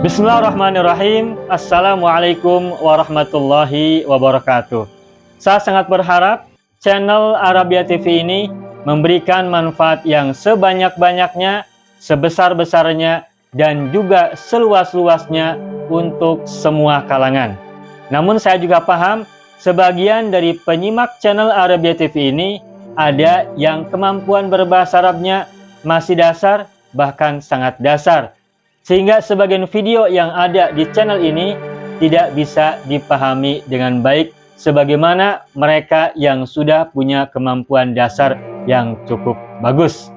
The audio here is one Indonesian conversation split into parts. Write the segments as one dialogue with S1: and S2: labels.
S1: Bismillahirrahmanirrahim. Assalamualaikum warahmatullahi wabarakatuh. Saya sangat berharap channel Arabia TV ini memberikan manfaat yang sebanyak-banyaknya, sebesar-besarnya, dan juga seluas-luasnya untuk semua kalangan. Namun saya juga paham sebagian dari penyimak channel Arabia TV ini ada yang kemampuan berbahasa Arabnya masih dasar, bahkan sangat dasar, sehingga sebagian video yang ada di channel ini tidak bisa dipahami dengan baik sebagaimana mereka yang sudah punya kemampuan dasar yang cukup bagus.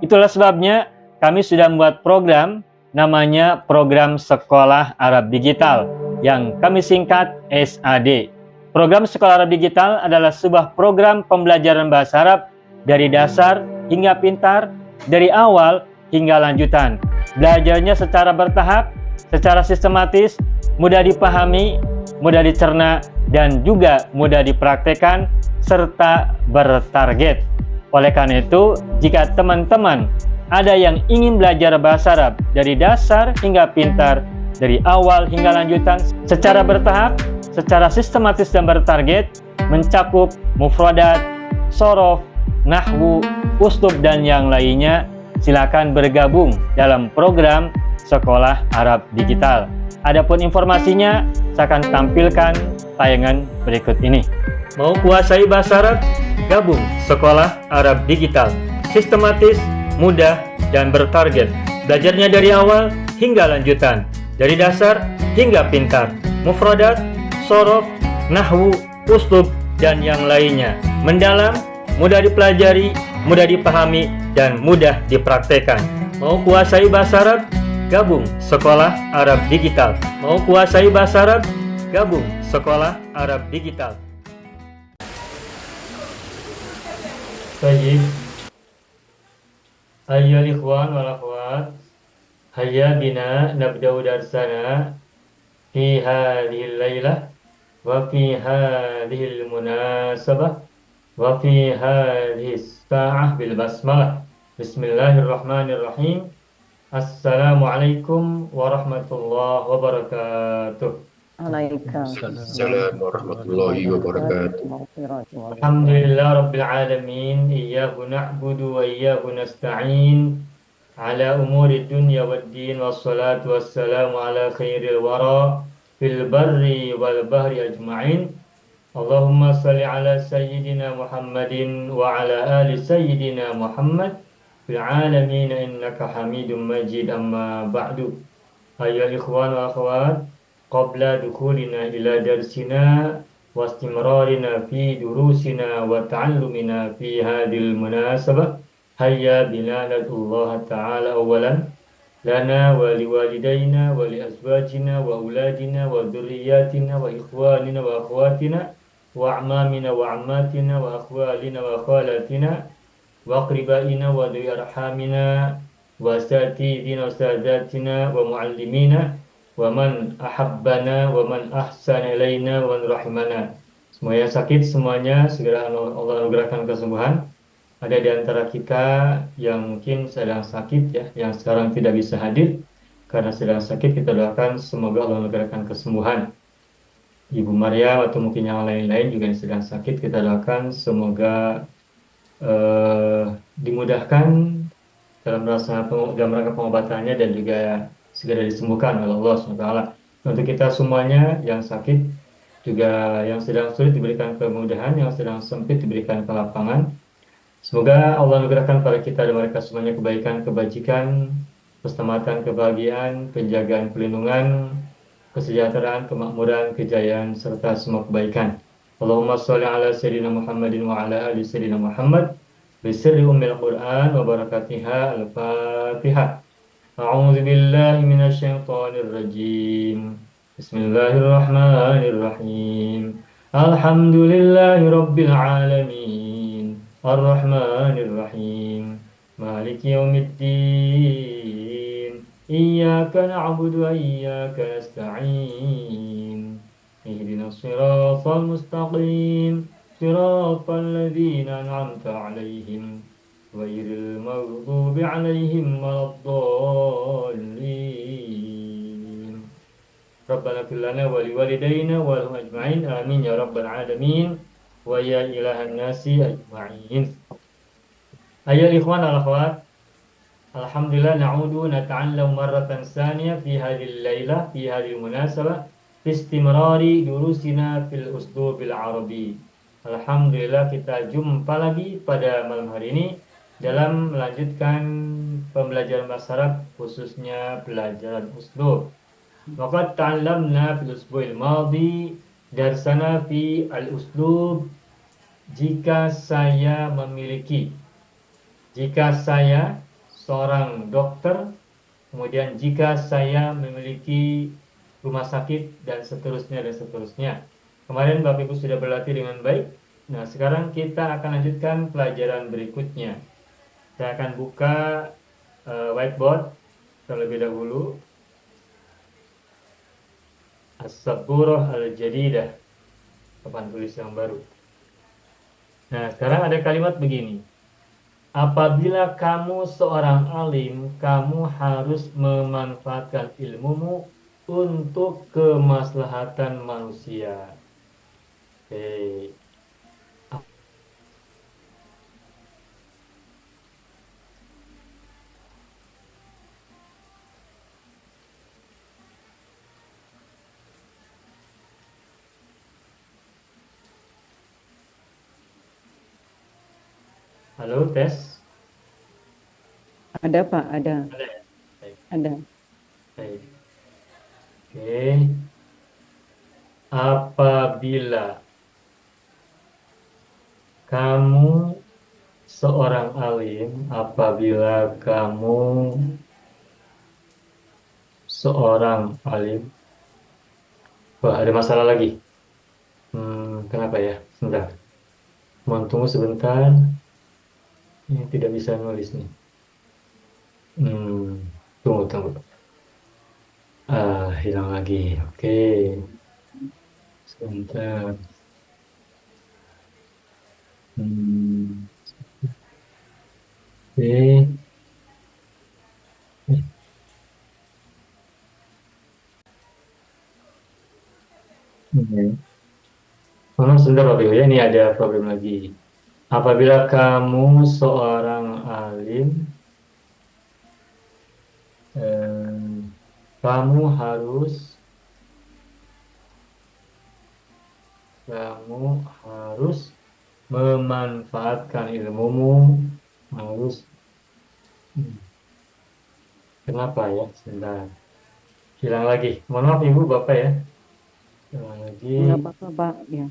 S1: Itulah sebabnya kami sudah membuat program namanya Program Sekolah Arab Digital yang kami singkat SAD. Program Sekolah Arab Digital adalah sebuah program pembelajaran bahasa Arab dari dasar hingga pintar, dari awal hingga lanjutan. Belajarnya secara bertahap, secara sistematis, mudah dipahami, mudah dicerna, dan juga mudah dipraktekkan serta bertarget. Oleh karena itu, jika teman-teman ada yang ingin belajar bahasa Arab dari dasar hingga pintar, dari awal hingga lanjutan, secara bertahap, secara sistematis dan bertarget, mencakup mufradat, sorof, nahwu, uslub, dan yang lainnya, silakan bergabung dalam program Sekolah Arab Digital. Adapun informasinya, saya akan tampilkan tayangan berikut ini. Mau kuasai bahasa Arab? Gabung Sekolah Arab Digital. Sistematis, mudah, dan bertarget. Belajarnya dari awal hingga lanjutan, dari dasar hingga pintar, mufradat, sorof, nahwu, uslub, dan yang lainnya. Mendalam, mudah dipelajari, mudah dipahami, dan mudah dipraktekkan. Mau kuasai bahasa Arab? Gabung Sekolah Arab Digital. Mau kuasai bahasa Arab? Gabung Sekolah Arab Digital. Baik. Ayyuhal ikhwan wal akhwat, hayya bina nabda'u darsana fi hadhil lailah wa fi hadhil munasabah wa fi hadhis sa'ah bil basmalah. Bismillahirrahmanirrahim. Assalamualaikum warahmatullahi wabarakatuh.
S2: Waalaikumsalam warahmatullahi wabarakatuh.
S1: Alhamdulillah Rabbil Alamin. Iyyahu na'budu wa iyyahu nasta'in ala umuri dunya waddin, wassalatu wassalamu ala khairil wara fil barri wal bahri ajma'in. Allahumma salli ala sayyidina Muhammadin wa ala ali sayyidina Muhammad fil alamin innaka hamidum majid. Amma ba'du. Ayyuhal ikhwan wa akhwat, qabla dukhulina ila darsina wa istimrarina fi durusina wa ta'allumina fi hadhil munasabah, hayya bina nad'ullaha ta'ala awalan lana wa liwalidayna wa li azwajina wa auladina wa dhurriyyatina wa ikhwanina wa akhwatina wa a'mamina wa ammatina wa akhwalina wa khalatina wa aqribaina wa dhi arhamina wa asatidina wa sadatina wa muallimina wa man ahabbana wa man ahsana ilaina wa man rahimana. Semua yang sakit semuanya segera Allah anugerahkan kesembuhan. Ada di antara kita yang mungkin sedang sakit ya, yang sekarang tidak bisa hadir karena sedang sakit, kita doakan semoga Allah anugerahkan kesembuhan. Ibu Maria atau mungkin yang lain-lain juga yang sedang sakit, kita doakan semoga dimudahkan dalam rangka pengobatannya dan juga segera disembuhkan oleh Allah SWT. Untuk kita semuanya yang sakit, juga yang sedang sulit diberikan kemudahan, yang sedang sempit diberikan kelapangan. Semoga Allah anugerahkan pada kita dan mereka semuanya kebaikan, kebajikan, keselamatan, kebahagiaan, penjagaan, pelindungan, kesejahteraan, kemakmuran, kejayaan, serta semua kebaikan. Allahumma sholli ala sayyidina Muhammadin wa ala ali sayyidina Muhammad bisirri ummil Qur'an wa barakatiha. Al-Fatihah. A'udzu billahi minasy syaithanir rajim. Bismillahirrahmanirrahim. Alhamdulillahi rabbil alamin. Arrahmanir rahim. Maliki yaumiddin. Iyyaka na'budu wa iyyaka nasta'in. Ihdinas siratal mustaqim. Siratal ladzina an'amta 'alaihim ghairil maghdubi 'alaihim waladdallin. Rabbana fir lana wa liwalidayna wa lahum ajma'in. Amin ya rabbal alamin. Wa ya ilahan nasi ajma'in. Ayo ikhwan al akhwat, alhamdulillah na'udu nata'allam marratan saniyah fi hadhihi al-lailah fi hadhihi al-munasabah fi istimrari durusina fil uslubil arabi. Alhamdulillah kita jumpa lagi pada malam hari ini dalam melanjutkan pembelajaran bahasa Arab, khususnya pelajaran uslub. Waqad ta'allamna fil usbu'il madhi darsana fi al-uslub jika saya memiliki. Jika saya seorang dokter, kemudian jika saya memiliki rumah sakit dan seterusnya dan seterusnya. Kemarin Bapak Ibu sudah berlatih dengan baik. Nah, sekarang kita akan lanjutkan pelajaran berikutnya. Saya akan buka whiteboard terlebih dahulu. As-Saburah Al-Jadidah, papan tulis yang baru. Nah, sekarang ada kalimat begini. Apabila kamu seorang alim, kamu harus memanfaatkan ilmumu untuk kemaslahatan manusia. Oke. Halo, tes.
S2: Ada Pak, ada.
S1: Ada ya? Baik.
S2: Ada.
S1: Baik. Oke. Apabila kamu seorang alim, apabila kamu seorang alim. Wah, ada masalah lagi. Kenapa ya? Sebentar. Mohon tunggu sebentar. Ini tidak bisa nulis nih. Tunggu. Hilang lagi. Oke. Sebentar. Oke. Sebentar Bapak Ibu ya, ini ada problem lagi. Apabila kamu seorang alim, kamu harus memanfaatkan ilmumu, kenapa ya? Sebentar. Hilang lagi. Mohon maaf Ibu Bapak ya. Hilang lagi.
S2: Enggak apa-apa Pak, ya.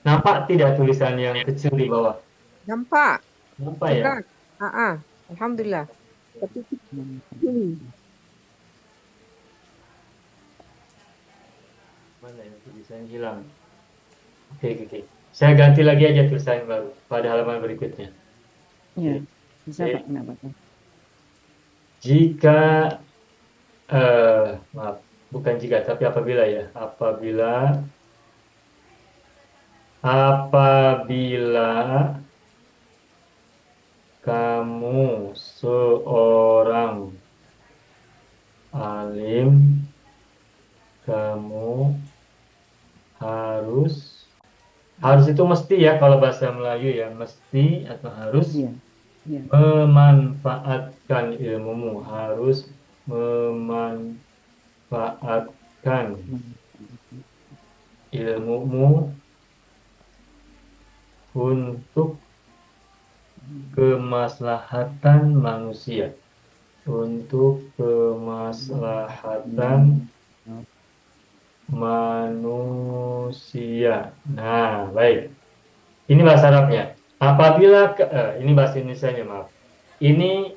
S1: Nampak tidak tulisan yang kecil di bawah?
S3: Nampak.
S1: Nampak ya?
S3: Jelas. Alhamdulillah. Tapi
S1: Mana ya tulisan hilang? Oke. Saya ganti lagi aja tulisan baru pada halaman berikutnya.
S2: Ya, bisa
S1: Oke.
S2: Pak, enggak apa-apa.
S1: Jika maaf, bukan jika tapi apabila ya. Apabila kamu seorang alim, kamu harus itu mesti ya kalau bahasa Melayu ya, mesti atau harus
S2: Iya.
S1: memanfaatkan ilmumu, harus memanfaatkan ilmumu untuk kemaslahatan manusia, untuk kemaslahatan manusia. Nah, baik. Ini bahasa Arabnya. Apabila ini bahasa Indonesianya, maaf. Ini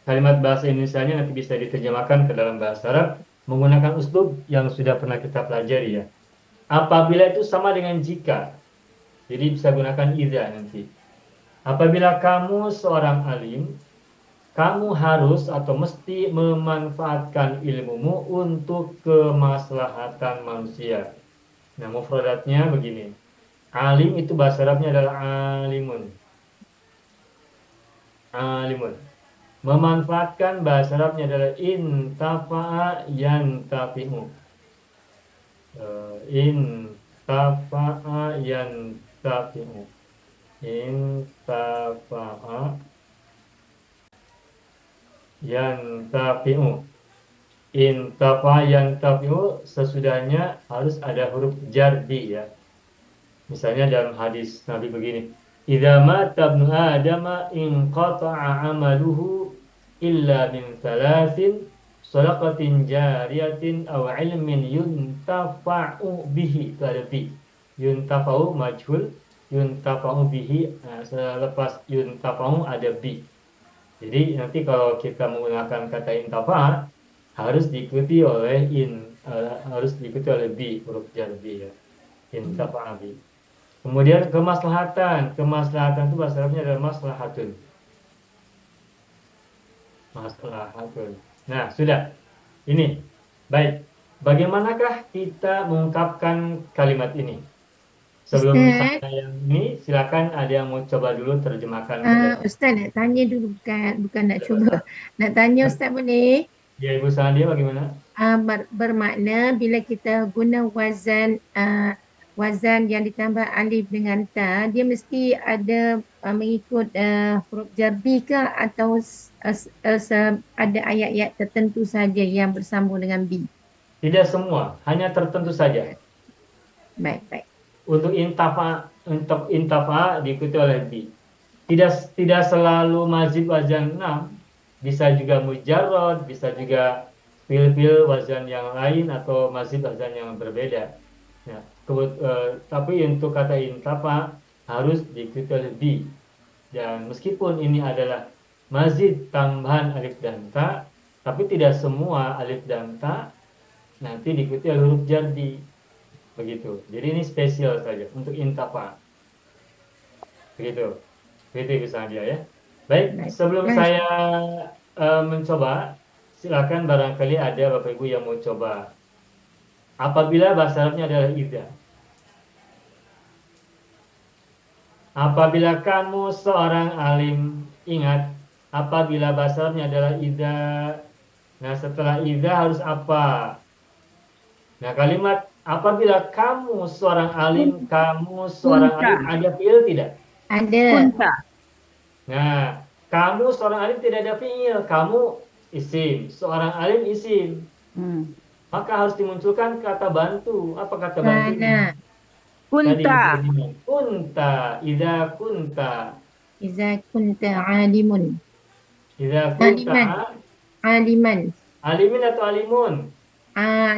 S1: kalimat bahasa Indonesianya nanti bisa diterjemahkan ke dalam bahasa Arab menggunakan uslub yang sudah pernah kita pelajari ya. Apabila itu sama dengan jika. Jadi bisa gunakan idza nanti. Apabila kamu seorang alim, kamu harus atau mesti memanfaatkan ilmumu untuk kemaslahatan manusia. Nah, mufradatnya begini. Alim itu bahasa Arabnya adalah alimun. Alimun. Memanfaatkan bahasa Arabnya adalah intafa'a yantafi'u. Intafa'a yantafi'u. Intafa'a yantafi'u. Intafa'a yantafi'u sesudahnya harus ada huruf jardi ya. Misalnya dalam hadis Nabi begini, "Idza mata ibnu Adama inqata'a 'amaluhu illa min thalathin, shadaqatin jariyatin aw 'ilmin yuntafa'u bihi." Itu ada bi. Yuntafa'u majhul, yuntafa'u bihi. Nah, selepas yuntafa'u ada bi. Jadi nanti kalau kita menggunakan kata intafa harus diikuti oleh harus diikuti oleh bi, huruf jar bi ya. Intafa'a bi. Kemudian kemaslahatan. Kemaslahatan itu bahasa Arabnya adalah maslahatun. Maslahatun. Nah, sudah. Ini. Baik. Bagaimanakah kita mengungkapkan kalimat ini? Sebelum
S4: Ustaz,
S1: saya yang ini, silakan ada yang mau coba dulu terjemahkan.
S4: Ustaz nak tanya dulu, bukan nak cuba. Nak tanya Ustaz boleh?
S1: Ya, Ibu Sandia bagaimana?
S4: Bermakna bila kita guna wazan yang ditambah alif dengan ta, dia mesti ada mengikut huruf jarbi ke atau ada ayat-ayat tertentu saja yang bersambung dengan bi?
S1: Tidak semua, hanya tertentu saja.
S4: Baik.
S1: Untuk intafa diikuti oleh bi. Tidak selalu mazid wazan 6, bisa juga mujarrad, bisa juga fil wazan yang lain atau mazid wazan yang berbeda. Nah, tapi untuk kata intafa harus diikuti oleh bi. Dan meskipun ini adalah mazid tambahan alif dan ta, tapi tidak semua alif dan ta nanti diikuti oleh huruf jardi. Begitu. Jadi ini spesial saja untuk intafa. Begitu. Begitu bisa dia ya. Baik, sebelum saya mencoba, silakan barangkali ada Bapak Ibu yang mau coba. Apabila bahasa Arabnya adalah idza. Apabila kamu seorang alim, ingat, apabila bahasa Arabnya adalah idza. Nah, setelah idza harus apa? Nah, kalimat apabila kamu seorang alim, ada fi'il tidak?
S4: Ada.
S3: Kunta.
S1: Nah, kamu seorang alim tidak ada fi'il, kamu isim, seorang alim isim. Maka harus dimunculkan kata bantu. Apa kata bantu?
S4: Kana.
S3: Kunta.
S1: Kunta, idza kunta.
S4: Iza kunta alimun.
S1: Idza kunta
S4: Aliman.
S1: alimin atau alimun?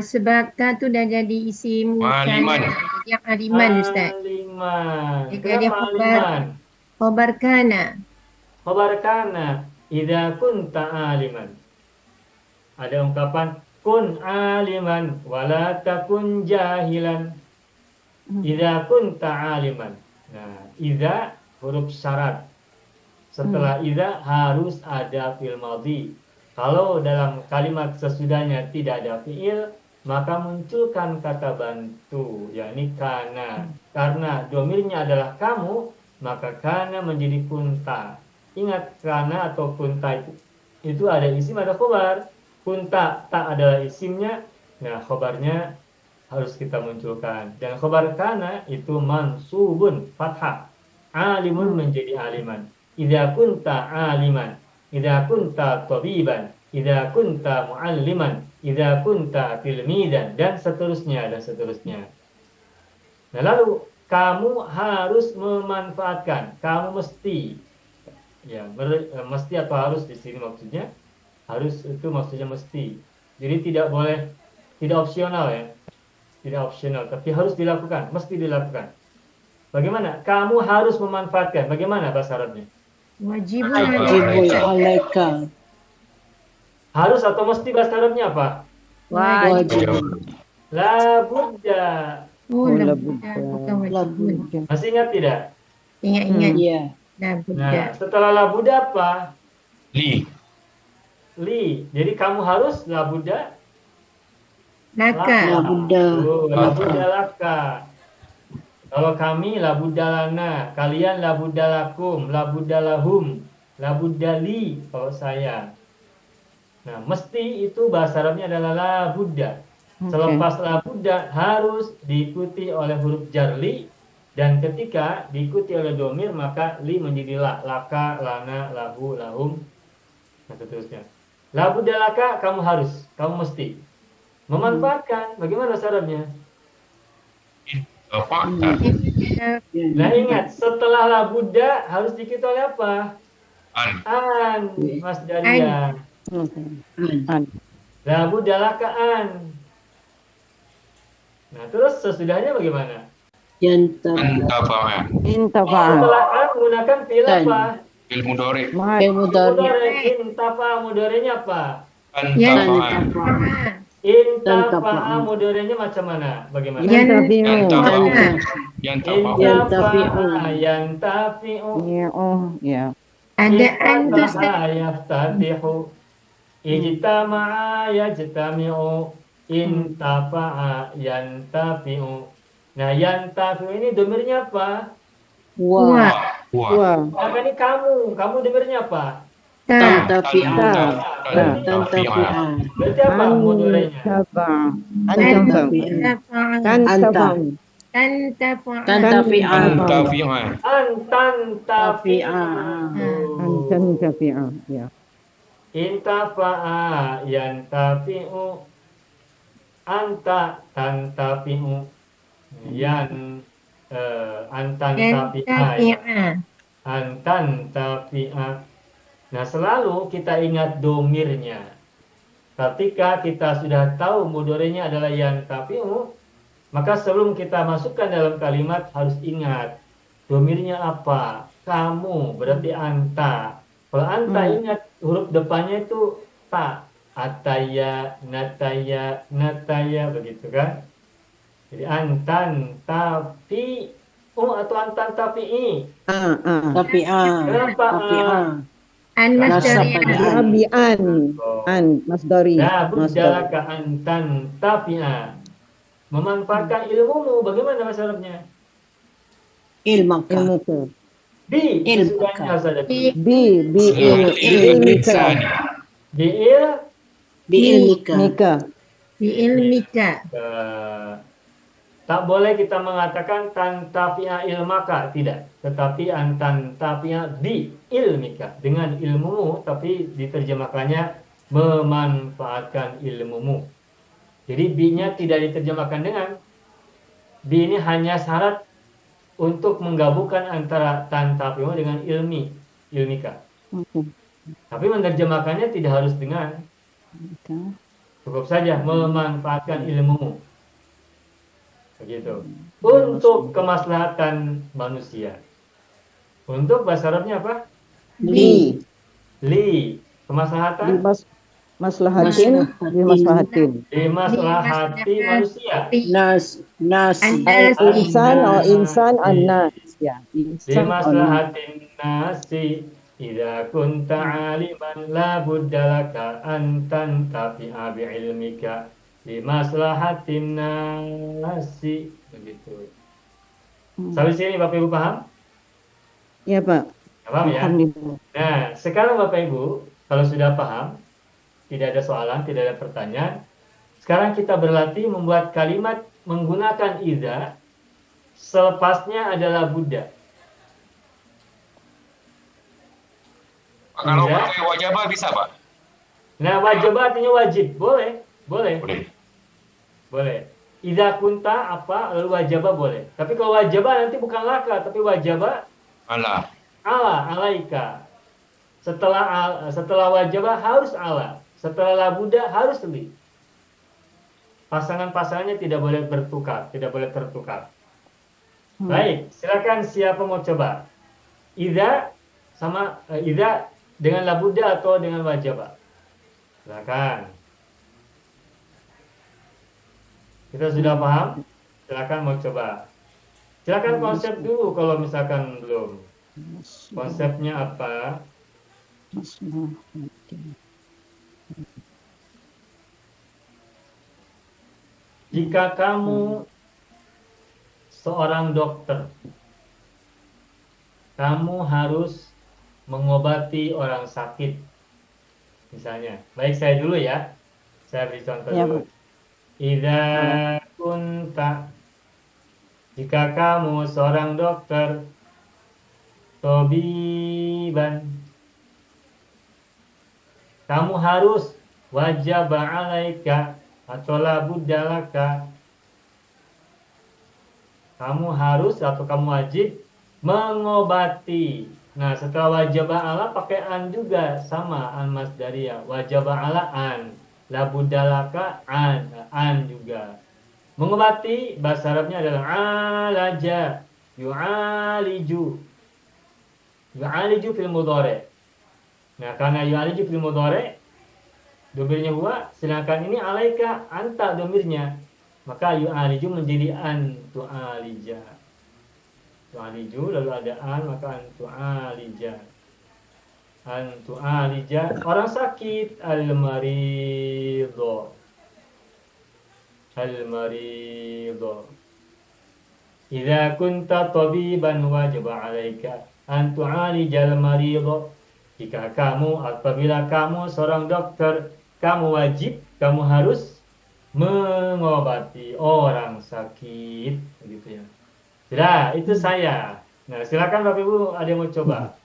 S4: Sebab ka tu dah jadi isim
S5: Aliman.
S4: kana. Jadi yang aliman Ustaz.
S1: Aliman.
S4: Jika
S1: Kenapa
S4: dia khabar.
S1: aliman?
S4: Khabar kana.
S1: Khabar kana. Idza kunta aliman. Ada ungkapan kun aliman wala takun jahilan. Idza kunta aliman. Nah, idza huruf syarat. Setelah idza harus ada fi'il madhi. Kalau dalam kalimat sesudahnya tidak ada fi'il, maka munculkan kata bantu, yakni kana. Karena domirnya adalah kamu, maka kana menjadi kunta. Ingat, kana atau kunta itu ada isim, ada khobar. Kunta tak adalah isimnya, nah khobarnya harus kita munculkan. Dan khobar kana itu mansubun, fathah. Alimun menjadi aliman. Idza kunta aliman. Idza kunta tabiban, idza kunta mualliman, idza kunta tilmidan, dan seterusnya. Nah, lalu kamu harus memanfaatkan, kamu mesti, ya mesti atau harus di sini maksudnya, harus itu maksudnya mesti. Jadi tidak boleh, tidak opsional ya, tidak opsional, tapi harus dilakukan, mesti dilakukan. Bagaimana? Kamu harus memanfaatkan. Bagaimana bahasa Arabnya?
S4: Wajibun
S2: alaika.
S1: Harus atau mesti bahasa Arabnya apa?
S3: Wajib.
S1: La budda.
S4: Oh,
S2: la
S4: labudda. Bukan wajibun.
S1: Masih ingat tidak?
S4: Ingat.
S2: Iya.
S4: Labudda.
S1: Nah, setelah la budda apa?
S5: Li.
S1: Li. Jadi kamu harus la budda.
S4: Laka.
S1: La budda laka. Kalau kami la budda lana, kalian la budda lakum, la budda lahum, Labudali kalau saya. Nah, mesti itu bahasa Arabnya adalah labudda. Selepas labudda harus diikuti oleh huruf jarli, dan ketika diikuti oleh domir maka li menjadi la, laka, lana, lahu, lahum, dan seterusnya. Labudda laka, kamu harus, kamu mesti. Memanfaatkan, bagaimana bahasa Arabnya?
S5: Fakta.
S1: Nah ingat, setelah labudda harus diikuti oleh apa?
S5: An.
S1: An, Mas Daria.
S2: An.
S1: Labudda laka an. Nah, terus sesudahnya bagaimana?
S5: Antafa'a.
S1: Setelah an menggunakan fi'il apa?
S5: Fil mudhari.
S1: Mudhari. Intafa mudharinya apa?
S5: Antafa'a.
S1: Intafa'a mudharinya macam mana? Bagaimana?
S5: Yantafa'u.
S1: Intafa'a yantafi'u.
S4: Ada an tu Ustaz.
S1: Iftataha yaftatihu. Ijtama'a yajtami'u. Intafa'a yantafi'u. Nah, yantafi'u ini domirnya apa?
S2: Wa.
S5: Wa.
S1: Nah, ini kamu domirnya apa?
S4: Ta.
S5: Tantafi'a.
S1: Berarti apa mudhari'nya?
S2: Tantafi'a.
S5: Antafi'a.
S1: Antantafi'a.
S3: Ya.
S1: Intafa'a yantafi'u. Anta tantafi'u. Antantafi'a. Antantafi'a. Nah, selalu kita ingat domirnya. Ketika kita sudah tahu mudhari'nya adalah yantafi'u, maka sebelum kita masukkan dalam kalimat harus ingat domirnya apa. Kamu berarti anta. Kalau anta ingat huruf depannya itu ta. Ataya, nataya, nataya, begitu kan? Jadi antan tafi'u atau antan tafi'i. Kenapa?
S4: An masdari.
S3: Masdari.
S1: Nah, budalaka antan tafi'a. Memanfaatkan ilmumu, bagaimana bahasa Arabnya?
S2: Ilmaka.
S1: Bi,
S2: Ilmuka.
S1: sesudahnya saja.
S3: Ilmika.
S2: Biilmika.
S4: Biilmika.
S1: Tak boleh kita mengatakan tantafi'a ilmaka, tidak. Tetapi antantafi'a bi ilmika, dengan ilmumu, tapi diterjemahkannya memanfaatkan ilmumu. Jadi bi-nya tidak diterjemahkan dengan. Bi ini hanya syarat untuk menggabungkan antara tantafi'u dengan ilmika. Tapi menerjemahkannya tidak harus dengan. Cukup saja memanfaatkan ilmumu. Begitu. Untuk kemaslahatan manusia. Untuk bahasa Arabnya apa?
S2: Li.
S1: Kemaslahatan?
S3: Maslahatin.
S1: Dimaslahati manusia.
S2: Nasi.
S3: Insan an-nas. Ya.
S1: Dimaslahatin nasi. Idza kunta aliman la budda laka an tantafi'a bi'ilmika limaslahatin nasi. Begitu. Sampai sini Bapak Ibu paham?
S3: Ya, Pak.
S1: Paham ya?
S3: Alhamdulillah.
S1: Nah, sekarang Bapak Ibu, kalau sudah paham, tidak ada soalan, tidak ada pertanyaan, sekarang kita berlatih membuat kalimat menggunakan idza, selepasnya adalah budda.
S5: Kalau pakai wajabah bisa, Pak?
S1: Nah, wajabah artinya wajib. Boleh. Idza kunta apa, lalu wajabah boleh. Tapi kalau wajabah nanti bukan laka, tapi wajabah alaika. Setelah wajabah harus ala. Setelah labuda harus li. Pasangan-pasangannya tidak boleh bertukar, tidak boleh tertukar. Baik, silakan siapa mau coba? Idza dengan labuda atau dengan wajabah? Silakan. Kita sudah paham? Silakan mau coba. Silakan konsep dulu kalau misalkan belum. Konsepnya apa? Jika kamu seorang dokter, kamu harus mengobati orang sakit. Misalnya, baik saya dulu ya. Saya beri contoh
S3: Ya,
S1: dulu.
S3: Pak.
S1: Idza kunta, jika kamu seorang dokter, tobiban, kamu harus, wajib alaika atau labudalaka, kamu harus atau kamu wajib mengobati. Nah, setelah wajib ala pakai an juga, sama an masdariyah. Wajib ala an, labudalaka an juga. Mengobati bahasa Arabnya adalah alaja, yu'aliju. Yu'aliju fil mudhari'. Nah, karena yu'aliju fil mudhari', domirnya huwa, sedangkan ini alaika, anta domirnya. Maka yu'aliju menjadi an tu'alija. Tu'aliju lalu ada an, maka an tu'alija. An tu'alija, orang sakit, al-maridho. Al-maridho. Idza kunta tabiban wajib 'alaika an tu'alijal maridho. Jika kamu, apabila kamu seorang dokter, kamu wajib, kamu harus mengobati orang sakit, begitu ya. Sudah, itu saya. Nah, silakan Bapak Ibu, ada yang mau coba?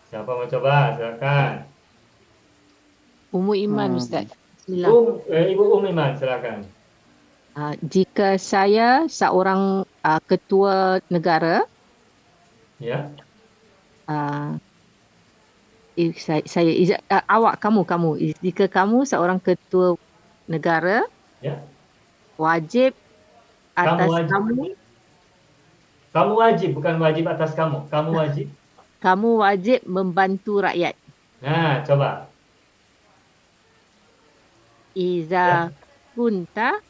S1: Siapa mau coba? Silakan.
S6: Ummu Iman, Ustaz. Bismillah.
S1: Ibu Iman, silakan.
S6: Jika saya seorang ketua negara,
S1: Ya.
S6: Awak, kamu, jika kamu seorang ketua negara,
S1: Ya.
S6: wajib atas kamu,
S1: Kamu wajib, bukan wajib atas kamu. Kamu wajib.
S6: kamu wajib membantu rakyat.
S1: Nah, coba.
S6: Iza kunta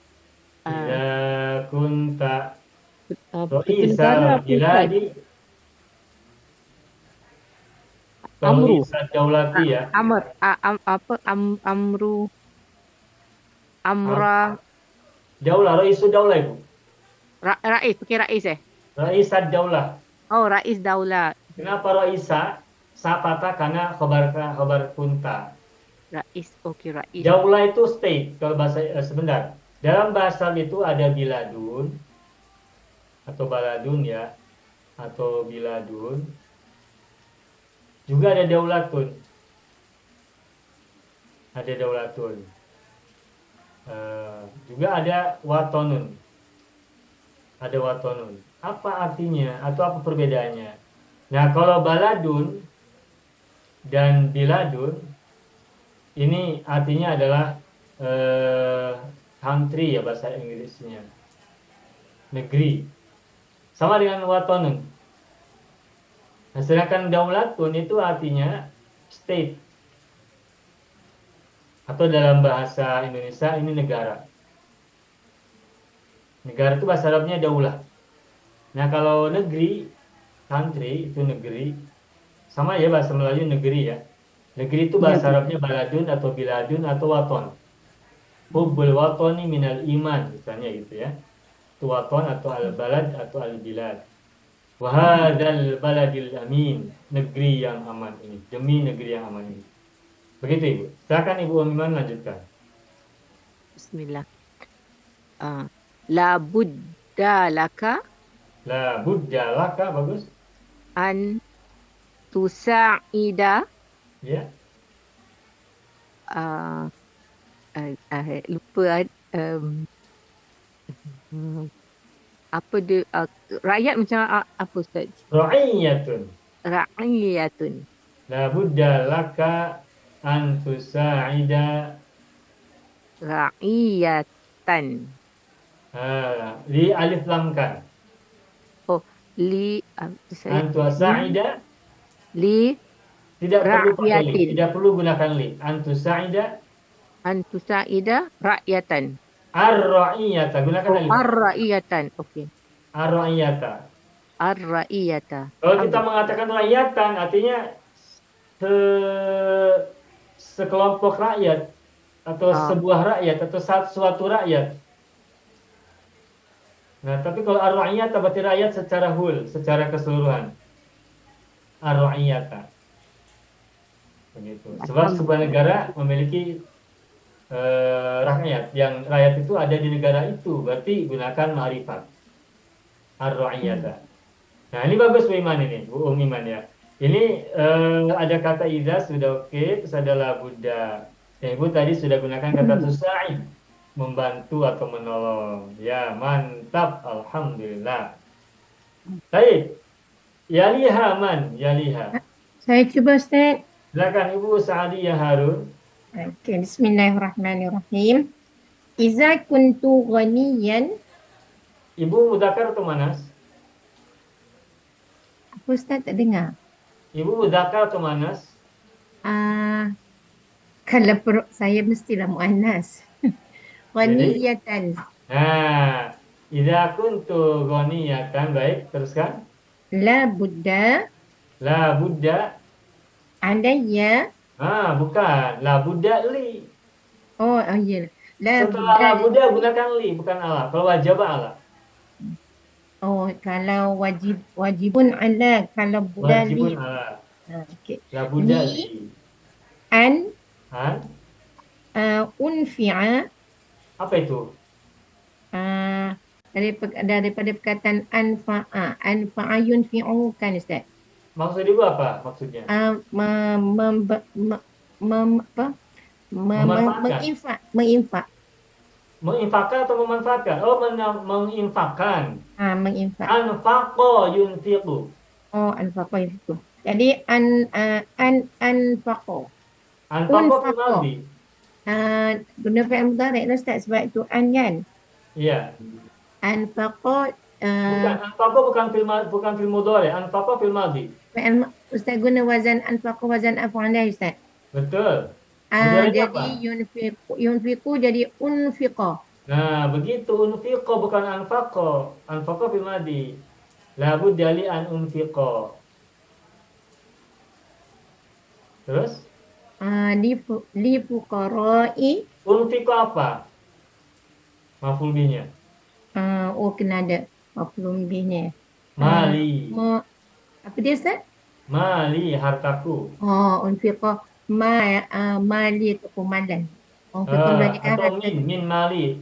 S1: Idza kunta
S3: Ketua negara
S1: Raisal
S3: apa,
S1: biladi,
S6: Amru.
S1: Raisal daulati ya.
S6: Amru amra
S1: Daulah, Raisul daulah Ibu.
S6: rais, pakai rais
S1: Raisad daulah.
S6: Oh, rais daulah.
S1: Kenapa Raisa? Sapata karena khabar kunta.
S6: Rais, okey, rais.
S1: Daulah itu state kalau bahasa sebentar. Dalam bahasa itu ada biladun atau baladun ya, atau biladun. Juga ada daulatun. Ada daulatun. Juga ada watonun. Ada watonun. Apa artinya atau apa perbedaannya? Nah, kalau baladun dan biladun ini artinya adalah country ya bahasa Inggrisnya. Negeri. Sama dengan watonun. Nah, sedangkan daulatun itu artinya state. Atau dalam bahasa Indonesia ini negara. Negara itu bahasa Arabnya daulah. Nah, kalau negeri, country itu negeri. Sama ya bahasa Melayu negeri ya. Negeri itu bahasa Arabnya baladun atau biladun atau waton. Hubbul watoni minal iman, misalnya gitu ya. Itu waton atau al-balad atau al-bilad. Wahadal baladil amin, negeri yang aman ini. Demi negeri yang aman ini. Begitu Ibu. Silakan Ibu Iman lanjutkan.
S6: Bismillah. La budda laka
S1: La budda laka, bagus.
S6: an tusa'ida
S1: Ya.
S6: lupa apa dia rakyat macam apa Ustaz?
S1: Ra'iyatun.
S6: Ra'iyatun.
S1: La budda laka an tusa'ida.
S6: Ra'iyatan.
S1: Li alif lamkan.
S6: Li
S1: An tusa'ida.
S6: li
S1: Tidak perlu pakai li.
S6: Ra'iyatin.
S1: Tidak perlu gunakan li. An tusa'ida.
S6: an tusa'ida ra'yatan.
S1: Ar-ra'iyata. Gunakan alif.
S6: Ar-ra'iyatan. Okey.
S1: Ar-ra'iyata.
S6: Ar-ra'iyata.
S1: Kalau kita mengatakan rakyatan, artinya sekelompok rakyat atau sebuah rakyat atau suatu rakyat. Nah, tapi kalau ar-ra'iyata berarti rakyat secara whole, secara keseluruhan. Ar-ra'iyata. Begitu. Sebab sebuah negara memiliki rakyat. Yang rakyat itu ada di negara itu, berarti gunakan ma'rifat. Ar-ra'iyata. Nah, ini bagus Bu Iman ini, Bu Iman ya. Ini ada kata idza sudah oke, terus ada la budda. Yang Ibu tadi sudah gunakan kata tusa'id, membantu atau menolong. Ya, mantap, alhamdulillah. Baik. Yaliha man, yaliha.
S4: Saya cuba Ustaz.
S1: Silakan Ibu Sa'adiyah Harun.
S4: Okay, bismillahirrahmanirrahim. Iza kuntu ghaniyan.
S1: Ibu mudzakkar atau manas?
S4: Apa Ustaz tak dengar?
S1: Ibu mudzakkar atau manas?
S4: Kalau perut saya mestilah muannas. Ghaniyatan.
S1: Nah, idza kuntu ghaniyatan, baik, teruskan.
S4: La budda
S1: La budda.
S4: alayya.
S1: Bukan. La budda li.
S4: Oh, iya. La
S1: Setelah la
S4: budda.
S1: budda gunakan li, bukan ala. Kalau wajib ala.
S4: Oh, kalau wajibun ala, kalau budda
S1: Wajibun
S4: li.
S1: ala.
S4: Okay.
S1: La budda
S4: Li.
S1: li.
S4: An
S1: Han?
S4: unfi'a
S1: Apa itu?
S4: daripada perkataan anfa'a yunfi'u kan Ustaz.
S1: Maksud Ibu apa maksudnya? Memanfaatkan.
S4: Menginfak.
S1: Menginfakkan atau memanfaatkan? Oh, menginfakkan.
S4: Menginfak.
S1: Anfaqo yunfiqu.
S4: Oh, anfaqa itu. Jadi anfaqo.
S1: Anfaqo
S4: Unfaqo.
S1: fil madhi.
S4: Guna fi'il mudhari' lah Ustaz sebab itu an kan.
S1: Iya.
S4: Anfaqo
S1: Bukan anfaqo bukan fil mudhari, anfaqo fil madhi.
S4: Ustaz guna wazan anfaqo wazan af'alah Ustaz.
S1: Betul. Mudhari'nya apa?
S4: Jadi yunfiqu jadi unfiqa.
S1: Nah, begitu unfiqo bukan anfaqo. Anfaqo fil madhi. La budda li an unfiqo. Terus?
S4: Li fuqara'i.
S1: Unfiqo apa? Maf'ul bihnya.
S4: Kena ada maf'ul bihnya.
S1: Mali.
S4: Apa dia Ustaz?
S1: Mali, hartaku.
S4: Oh, unfiqa mali atau malan. Unfiqa berarti kan
S1: Atau min mali.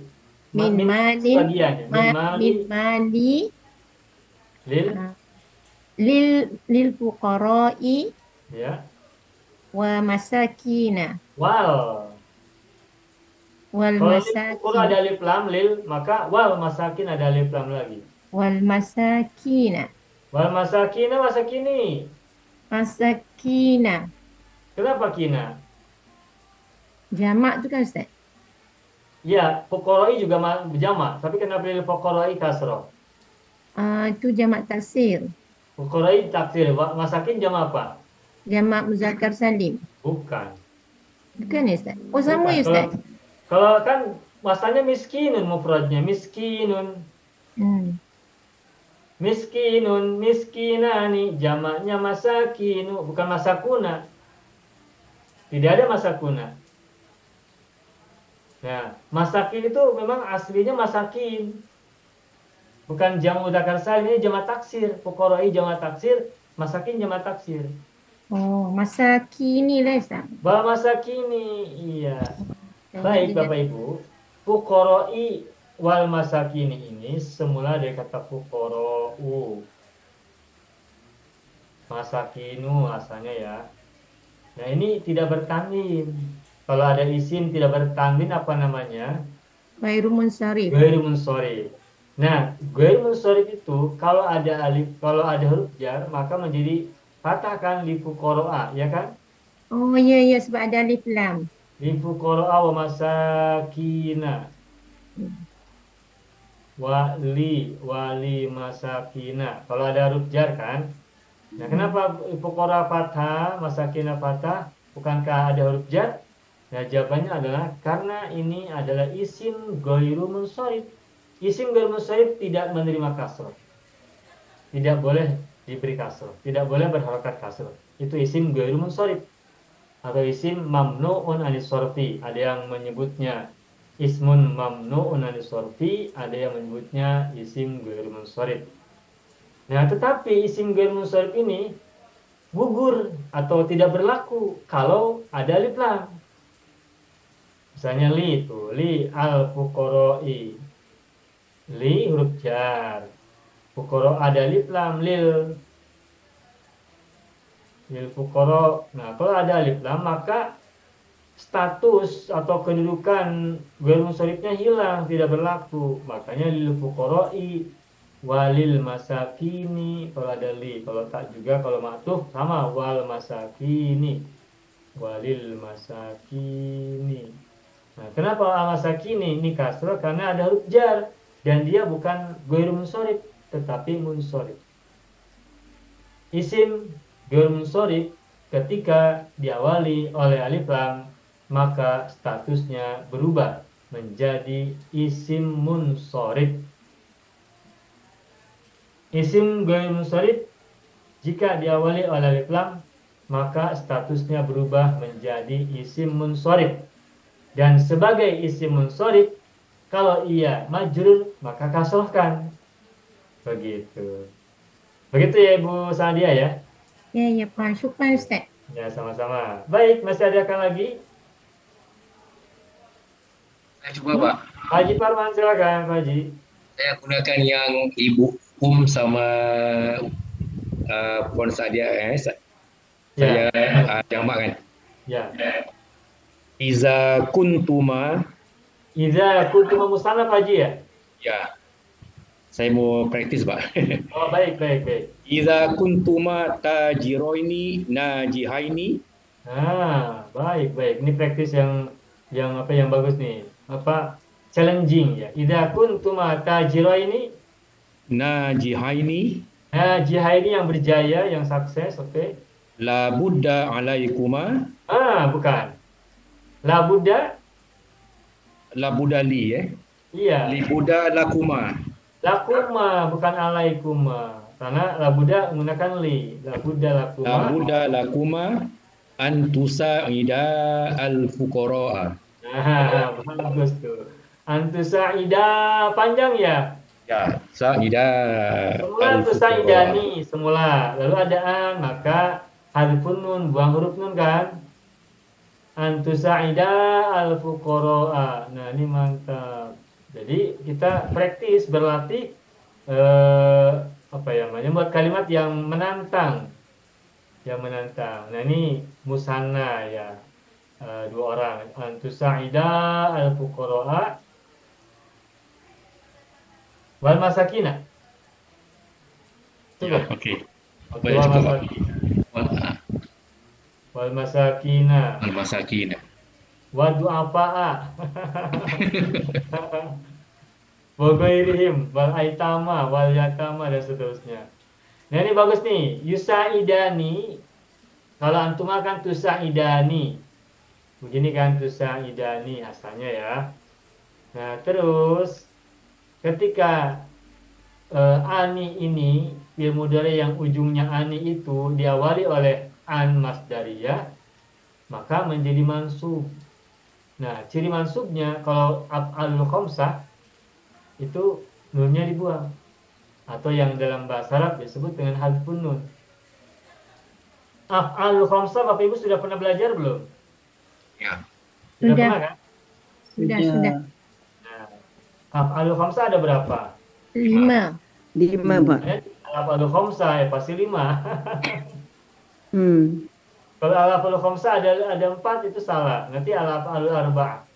S4: min malin
S1: Sebagiannya. Min mali.
S4: min mali
S1: Lil.
S4: lil fuqara'i
S1: Ya.
S4: wa masakina
S1: Wal.
S4: wal
S1: Kalau lil fuqara ada
S4: masakin
S1: alif lam lil, maka wal masakin ada alif lam lagi.
S4: wal masakina
S1: Wal masakina masakini.
S4: masakina
S1: Kenapa kina?
S4: jamak tu kan Ustaz?
S1: Ya, fuqara'i juga jamak, tapi kenapa lil fuqara'i kasrah?
S4: Itu jamak taksir,
S1: Fuqara'i taksir, masakin jamak apa?
S4: jamak muzakkar salim.
S1: Bukan.
S4: Bukan ya Ustaz? Oh sama ya
S1: Bukan.
S4: Ustaz?
S1: Kalau kan masanya miskinun mufradnya, miskinun. Miskinun, miskinani, jamaknya masakinu, bukan masakuna. Tidak ada masakuna. Nah, masakin itu memang aslinya masakin. Bukan jamak mudzakkar salim, ini jamak taksir. Fuqara'i jamak taksir, masakin jamak taksir.
S4: Oh, masakini lah Ustaz.
S1: Masakini, iya. Baik Bapak Ibu, fuqara'i wal masakini ini semula dari kata fuqara'u. Masakinu asalnya ya. Nah, ini tidak bertanwin. Kalau ada isim tidak bertanwin apa namanya?
S4: Ghairu munsharif.
S1: Ghairu munsharif. Nah, ghairu munsharif itu kalau ada huruf jar maka menjadi fathah kan li fuqara'a, ya kan?
S4: Oh ya sebab ada alif lam.
S1: Li fuqara'a wa masakina. Wali masakina. Kalau ada huruf jar kan? Nah, kenapa fuqara fathah, masakina fathah? Bukankah ada huruf jar? Nah, jawabannya adalah karena ini adalah isim ghairu munsharif. Isim ghairu munsharif tidak menerima kasrah. Tidak boleh diberi kasrah, tidak boleh berharakat kasrah. Itu isim ghairu munsharif atau isim mamnu'un anis sarfi. Ada yang menyebutnya ismun mamnu'un anis sorfi, ada yang menyebutnya isim ghairu munsharif. Nah, tetapi isim ghairu munsharif ini gugur atau tidak berlaku kalau ada alif lam. Misalnya li itu, li al fuqara'i. Li huruf jar. Fuqara ada alif lam lil fuqara. Nah, kalau ada alif lam maka status atau kedudukan ghairu munsharifnya hilang, tidak berlaku. Makanya lil fuqara'i walil masakini kalau ada li, kalau tak juga kalau ma'tuf sama wal masakini. Walil masakini. Nah, kenapa al masakini ini kasrah? Karena ada huruf jar dan dia bukan ghairu munsharif tetapi munsharif. Isim ghairu munsharif ketika diawali oleh alif lam maka statusnya berubah menjadi isim munsharif. Isim ghairu munsharif jika diawali oleh alif lam maka statusnya berubah menjadi isim munsharif. Dan sebagai isim munsharif kalau ia majrur maka kasrohkan. Begitu. Begitu ya Ibu Sadia ya?
S4: Ya, Pak. Syukran Ustaz.
S1: Ya, sama-sama. Baik, masih ada lagi?
S5: Saya cuba Pak.
S1: Pak Haji Parman, silakan Pak Haji.
S5: Saya gunakan yang Ibu sama Puan Sadia. Saya jamak kan.
S1: Ya.
S5: Iza kuntuma.
S1: Iza kuntum musanna Pak Haji ya?
S5: Ya. Saya mau praktis Pak.
S1: Oh, baik.
S5: Iza kuntuma tajiroini najihaini.
S1: Ah, baik. Ini praktis yang bagus nih. Challenging ya. Idza kuntum tajiraini
S5: Najihaini.
S1: Najihaini yang berjaya, yang sukses, oke.
S5: La budda alaikuma.
S1: Bukan. La Buddha.
S5: La budali
S1: Iya.
S5: Li buddha lakuma.
S1: Lakuma bukan alaikuma. Karena la Buddha menggunakan li. La Buddha lakuma.
S5: La budda lakuma antusa ida al fuqara.
S1: Bagus tuh. Antusa'ida panjang ya?
S5: Ya, sa'ida
S1: Semula antusa'idani semula. Lalu ada an, maka harfun nun, buang huruf nun kan? Antusa'ida al fuqara. Nah, ini mantap. Jadi kita praktis berlatih buat kalimat yang menantang. Nah, ini musanna ya. Dua orang. Antusa'ida al fuqara wal masakina.
S5: Ya, oke.
S1: Wal masakina.
S5: Al masakina.
S1: Wa du'afa'a. Wa ghairihim wal aitama wal yatama dan seterusnya. Nah, ini bagus nih. Yusa'idani. Kalau antum akan tusa'idani. Begini kan tusa'idani asalnya ya. Nah, terus ketika ani ini fi'il mudhari yang ujungnya ani itu diawali oleh an masdariyah maka menjadi mansub. Nah, ciri mansubnya kalau af'alul khamsah itu nunnya dibuang atau yang dalam bahasa Arab disebut dengan hadfun nun. Af'alul khamsah Bapak Ibu sudah pernah belajar belum?
S5: Ya.
S1: Sudah
S4: Sudah.
S1: pernah kan?
S4: Sudah.
S1: Nah, af'alul khamsah ada berapa?
S4: 5.
S2: 5 Pak.
S1: Af'alul khamsah ya pasti 5.
S2: Hmm.
S1: Kalau al-af'alul khamsah ada 4 itu salah. Nanti al-af'alul arba'ah.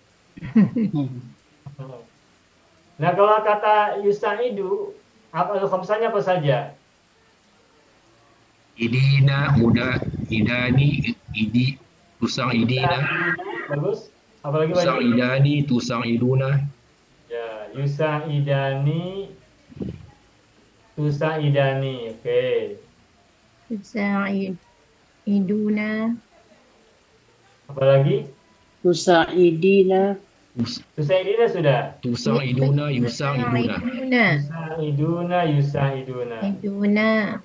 S1: Nah, kalau kata yusa'idu, af'alul khamsahnya apa saja?
S5: Idina muda idani idi tusang idina.
S1: Bagus. Apalagi
S5: Tusang
S1: banyak?
S5: idani tusang iduna.
S1: Ya, yusa'idani, tusa'idani. Oke.
S4: Tusa'iduna.
S1: Apalagi?
S2: Tusa'idina.
S1: Tusa'idina sudah.
S5: Tusang iduna yusang iduna.
S1: Yusa'iduna.
S4: Iduna.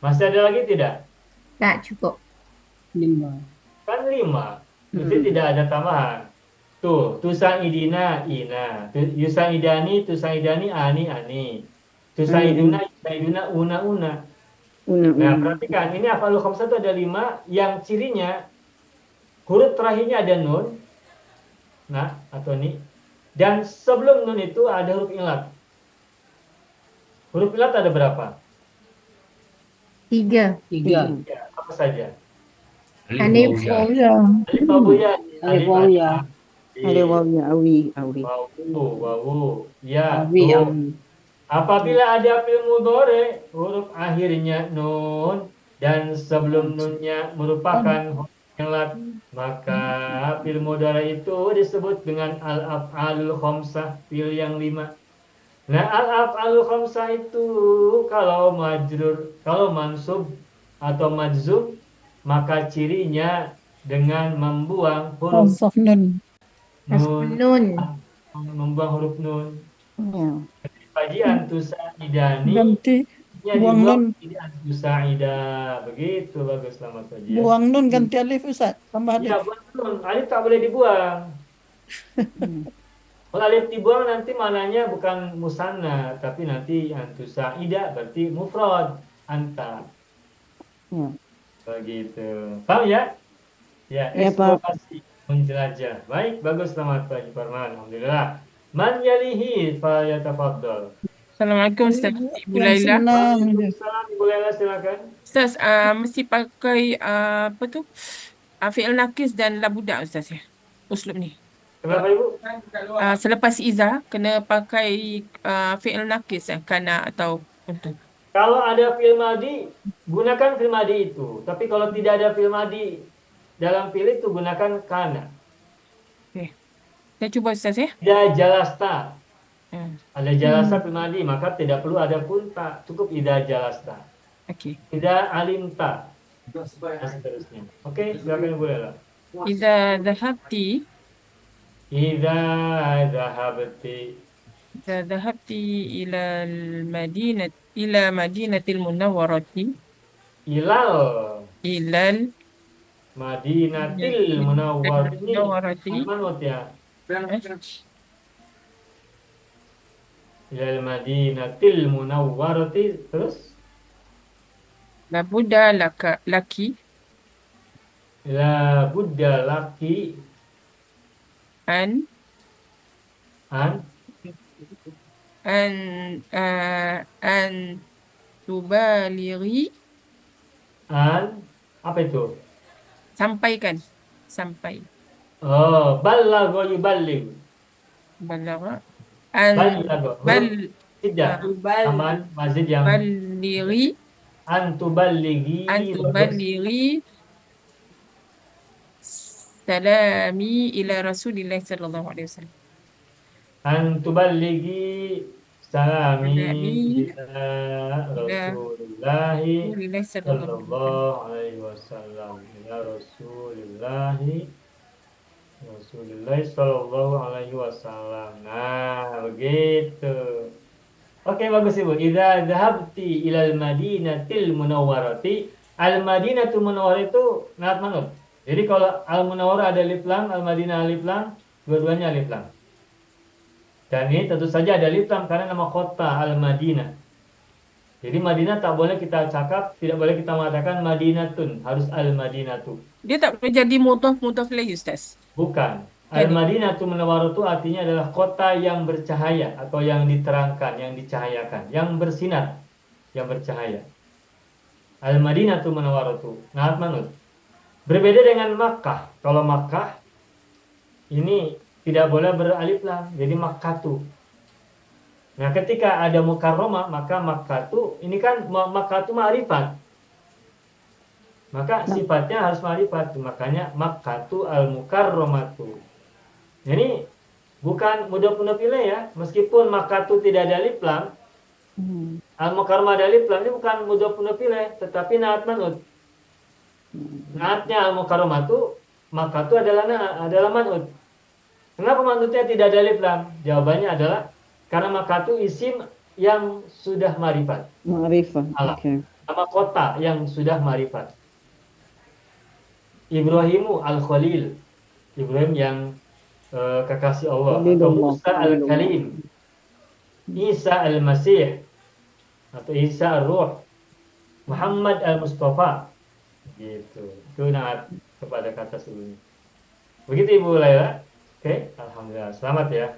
S1: Masih ada lagi tidak?
S4: Tak cukup.
S2: 5.
S1: Kan 5. Berarti tidak ada tambahan. Tuh, tusaidina ina, yusaidani tusaidani ani. Tusaiduna una. Nah, perhatikan ini af'alul khamsah itu ada 5 yang cirinya huruf terakhirnya ada nun, nah atau ni, dan sebelum nun itu ada huruf ilat. Huruf ilat ada berapa?
S4: 3.
S2: Tiga.
S1: Ya, apa saja?
S4: Alif,
S5: Alif, waw,
S1: Alif wawu ya.
S2: Alif waw ya.
S1: Alif.
S2: Alif waw ya. Awi.
S1: Wawu. Ya,
S2: Awi.
S1: tuh.
S2: Awi.
S1: Apabila ada fi'il mudhari, huruf akhirnya nun dan sebelum nunnya merupakan huruf ilat, maka fi'il mudhari itu disebut dengan al-af'alul khamsah, fi'il yang 5. Nah, al-af'alul khamsah itu kalau majrur, kalau mansub atau majzum, maka cirinya dengan membuang huruf nun,
S4: nun.
S1: membuang huruf nun.
S2: Ya.
S1: Kajian tusaidani
S7: Ganti
S1: ya
S7: buang
S1: dibuang
S7: nun.
S1: jadi tusaida. Begitu, bagus, selamat kajian.
S7: Buang nun ganti alif Ustaz. Tambah
S1: Ya,
S7: alif.
S1: buang nun. Alif tak boleh dibuang. Kalau alif dibuang nanti mananya bukan musanna, tapi nanti antusaida berarti mufrad, anta.
S2: Ya.
S1: Begitu. Paham ya? Ya,
S2: Ya, Pak.
S1: eksplorasi menjelajah. Baik, bagus, selamat Pak Farman. Alhamdulillah. Man yalihi falyatafaddal.
S8: Assalamualaikum Ustaz. Ibu
S7: Yang
S8: Laila.
S7: senang.
S1: Waalaikumsalam, Ibu Laila, silakan.
S8: Ustaz, mesti pakai apa tu? Fi'il nakis dan labudak Ustaz ya. Uslub ni.
S1: Kenapa Ibu?
S8: Selepas iza kena pakai fi'il nakis ya, kana atau untuk.
S1: Kalau ada fi'il madi, gunakan fi'il madi itu. Tapi kalau tidak ada fi'il madi dalam fi'il itu, gunakan kana.
S8: Saya cuba Ustaz ya.
S1: Ida jalasta.
S8: Hmm.
S1: Ada jalasta fi'il madi, maka tidak perlu ada kunta. Cukup ida jalasta.
S8: Okey.
S1: Ida alimta. Dan seterusnya. Oke, silakan Ibu Lela.
S8: Iza dhahabti
S1: Ida zahabti.
S8: إذا ذهبت إلى مدينة المنورة
S1: Ilal
S8: إلى
S1: Madinatil Munawwarah. Ini
S8: Munawwarati.
S1: manut ya. Ilal Madinatil Munawwarati. Terus
S8: Labuda laki
S1: la budda laki
S8: an
S1: an
S8: tubalighi
S1: apa itu?
S8: sampai
S1: Oh, balagha yuballigh.
S8: balagha
S1: Balagha. Tidak.
S8: bal
S1: Aman masjid yang
S8: balighi
S1: an tuballighi.
S8: salami ila Rasulillah sallallahu alaihi wasallam.
S1: An tuballighi salami ila Rasulillah
S8: Rasulillah sallallahu alaihi wasallam.
S1: sallallahu alaihi wasallam. Ya Rasulillah sallallahu alaihi wasallam. Nah, begitu. Oke, bagus Ibu. Idza dhahabti ilal Madinatil Munawwarati. Al Madinatul Munawwarah itu naat manut. Jadi kalau Al Munawwarah ada alif lam, Al Madinah alif lam, dua-duanya alif lam. Dan ini tentu saja ada alif lam karena nama kota Al Madinah. Jadi Madinah tak boleh kita cakap, tidak boleh kita mengatakan Madinatun, harus Al Madinatu.
S8: Dia tak boleh jadi mudhaf lagi Ustaz.
S1: Bukan. Al-Madinatu Munawwarah itu artinya adalah kota yang bercahaya atau yang diterangkan, yang dicahayakan, yang bersinar, yang bercahaya. Al-Madinatu Munawwarah itu naat manut. Berbeda dengan Makkah. Kalau Makkah ini tidak boleh beralif lam, jadi Makkatu. Nah, ketika ada mukarramah, maka Makkatu ini kan Makkatu ma'rifat. Maka sifatnya harus ma'rifat, makanya Makkatu al-mukarramatu. Jadi bukan mudhaf ilaih ya, meskipun Makkatu tidak ada alif lam, al-mukarramah ada alif lam, ini bukan mudhaf ilaih, tetapi naat manut. Naatnya al-mukarramatu, Makkatu adalah manut. Kenapa manutnya tidak ada alif lam? Jawabannya adalah karena Makkatu isim yang sudah ma'rifat.
S2: Ma'rifah.
S1: Oke. Nama kota yang sudah ma'rifat. Ibrahimu al-Khalil. Ibrahim yang kekasih Allah, atau
S2: Khalilullah.
S1: Musa al-Kalim, Isa al-Masih, atau Isa ar-Ruh, Muhammad al-Mustafa, gitu. Itu naat kepada kata sebelumnya. Begitu Ibu Laila. Oke, alhamdulillah. Selamat ya.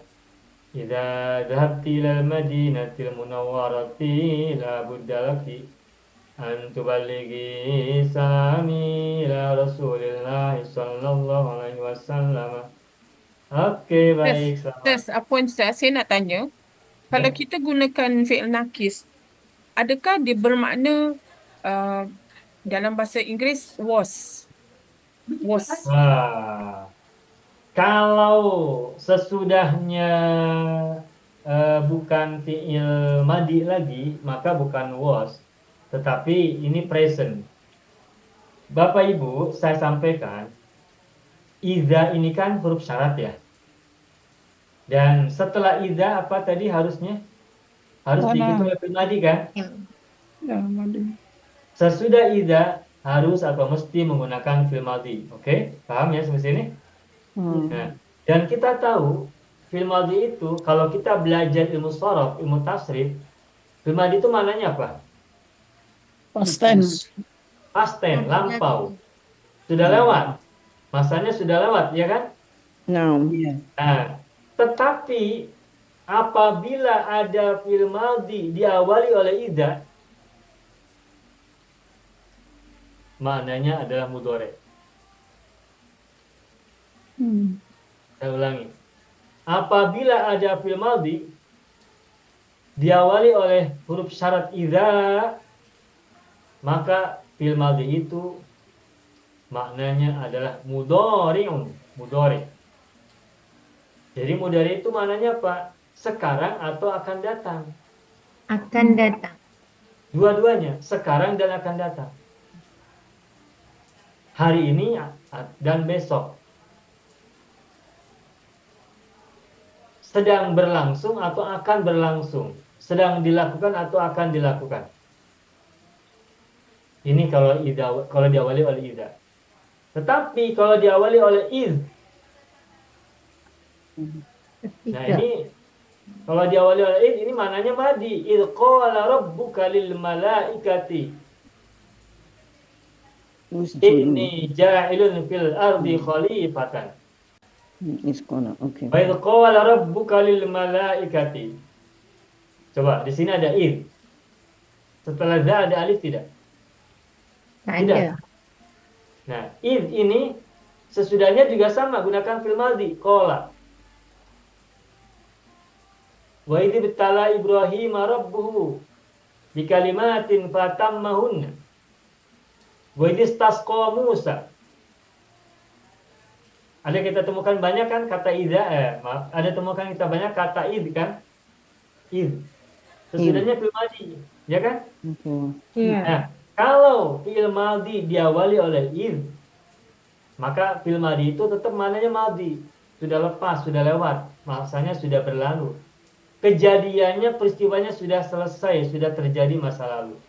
S1: Idza dhahabti ilal madinatil munawwarati la budda laki an tuballighi salami ila Rasulillah sallallahu alaihi wasallam. Oke, baik. Selamat.
S8: Ustaz, Afwan Ustaz, saya nak tanya. Kalau
S1: Ya.
S8: kita gunakan fi'il nakis, adakah dia bermakna dalam bahasa Inggeris was? Was.
S1: Kalau sesudahnya bukan fi'il madi lagi, maka bukan was, tetapi ini present. Bapak Ibu, saya sampaikan, idza ini kan huruf syarat ya. Dan setelah idza apa tadi harusnya? Harus
S7: Mana?
S1: diikuti oleh fi'il madi kan?
S7: Ya, mandi.
S1: Sesudah idza harus atau mesti menggunakan fi'il madi. Oke? Paham ya sampai sini? Nah, dan kita tahu fi'il madhi itu kalau kita belajar ilmu sharaf, ilmu tasrif, fi'il madhi itu maknanya apa?
S7: Past tense.
S1: Past tense, lampau. Sudah lewat. Masanya sudah lewat, ya kan?
S2: Naam.
S1: Nah, tetapi apabila ada fi'il madhi diawali oleh idza, maknanya adalah mudhari'. Saya ulangi. Apabila ada fi'il madhi diawali oleh huruf syarat idza, maka fi'il madhi itu maknanya adalah mudhari'un, mudhari'. Jadi mudhari' itu maknanya apa? Sekarang atau akan datang.
S4: Akan datang.
S1: Dua-duanya, sekarang dan akan datang. Hari ini dan besok. Sedang berlangsung atau akan berlangsung, sedang dilakukan atau akan dilakukan. Ini kalau diawali oleh idza. Tetapi kalau diawali oleh iz, nah ini kalau diawali oleh iz, ini maknanya madi. Idz qala rabbuka lil malaikati inni ja'ilun fil ardi khalifatan.
S2: Iskona, oke.
S1: Wa idz qala rabbuka lil malaikati. Coba di sini ada id. Setelah za ada alif tidak?
S4: Tak
S1: Tidak.
S4: ada.
S1: Nah, id ini sesudahnya juga sama, gunakan fil madhi, qala. Wa idz ibtala Ibrahim rabbuhu bikalimatin fatammahunna. Wa idz istasqa Musa. Ada kita temukan banyak kan kata idza, ada temukan kita banyak kata id kan? Id. Sesudahnya fi'il madhi, ya kan?
S2: Oke.
S4: Ya.
S1: Nah, kalau fi'il madhi diawali oleh id, maka fi'il madhi itu tetap maknanya madhi. Sudah lepas, sudah lewat, masanya sudah berlalu. Kejadiannya, peristiwanya sudah selesai, sudah terjadi masa lalu.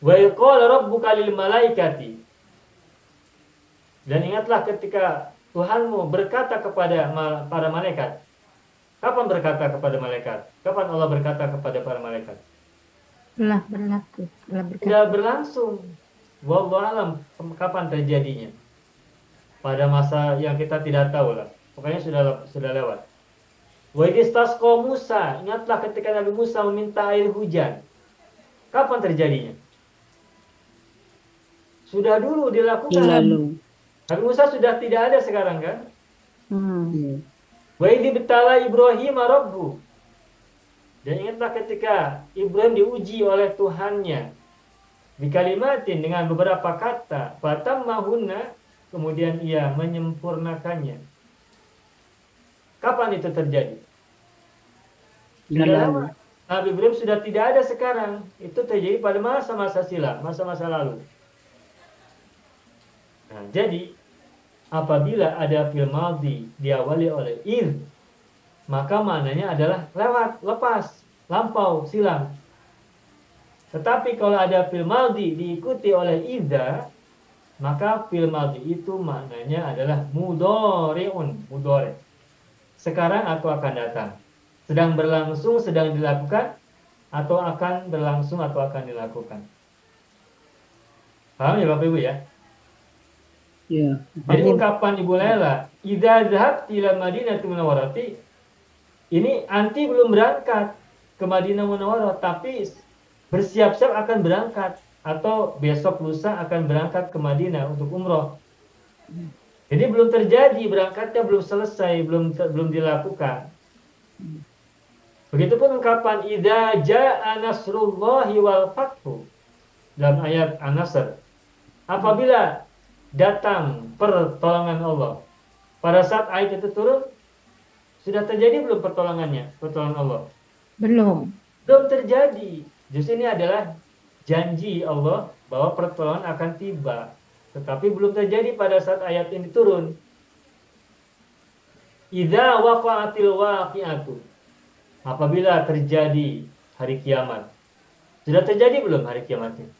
S1: Wa qala rabbuka lil malaikati. Dan ingatlah ketika Tuhanmu berkata kepada para malaikat. Kapan berkata kepada malaikat? Kapan Allah berkata kepada para malaikat?
S4: Telah berlaku. Telah berkata.
S1: Tidak berlangsung. Wallahu alam kapan terjadinya. Pada masa yang kita tidak tahu lah. Pokoknya sudah lewat. Wa idz istasqa Musa. Ingatlah ketika Nabi Musa meminta air hujan. Kapan terjadinya? Sudah dulu dilakukan.
S2: Lalu.
S1: Nabi Musa sudah tidak ada sekarang kan?
S2: Hmm.
S1: Wa idz ibtala Ibrahim rabbu. Dan ingatlah ketika Ibrahim diuji oleh Tuhannya di kalimatin dengan beberapa kata, fatammahunna, kemudian ia menyempurnakannya. Kapan itu terjadi? Sudah lama. Nabi Ibrahim sudah tidak ada sekarang. Itu terjadi pada masa-masa silam, masa-masa lalu. Nah, jadi apabila ada fi'il madhi diawali oleh iz, maka maknanya adalah lewat, lepas, lampau, silam. Tetapi kalau ada fi'il madhi diikuti oleh idza, maka fil madhi itu maknanya adalah mudhari'un, mudhari'. Sekarang atau akan datang. Sedang berlangsung, sedang dilakukan, atau akan berlangsung atau akan dilakukan. Paham ya Bapak Ibu ya?
S7: Ya.
S1: Jadi ungkapan Ibu Laila, idza dhahabti ila Madinatul Munawwarati, ini anti belum berangkat ke Madinah Munawwarah, tapi bersiap-siap akan berangkat atau besok lusa akan berangkat ke Madinah untuk umroh. Jadi belum terjadi, berangkatnya belum selesai, belum dilakukan. Begitupun ungkapan idza jaa nasrullahi wal fathu dalam ayat An-Nasr. Apabila datang pertolongan Allah. Pada saat ayat itu turun, sudah terjadi belum pertolongan Allah?
S4: Belum.
S1: Belum terjadi. Justru ini adalah janji Allah bahwa pertolongan akan tiba. Tetapi belum terjadi pada saat ayat ini turun. Idza waqa'atil waqi'atu. Apabila terjadi hari kiamat. Sudah terjadi belum hari kiamatnya?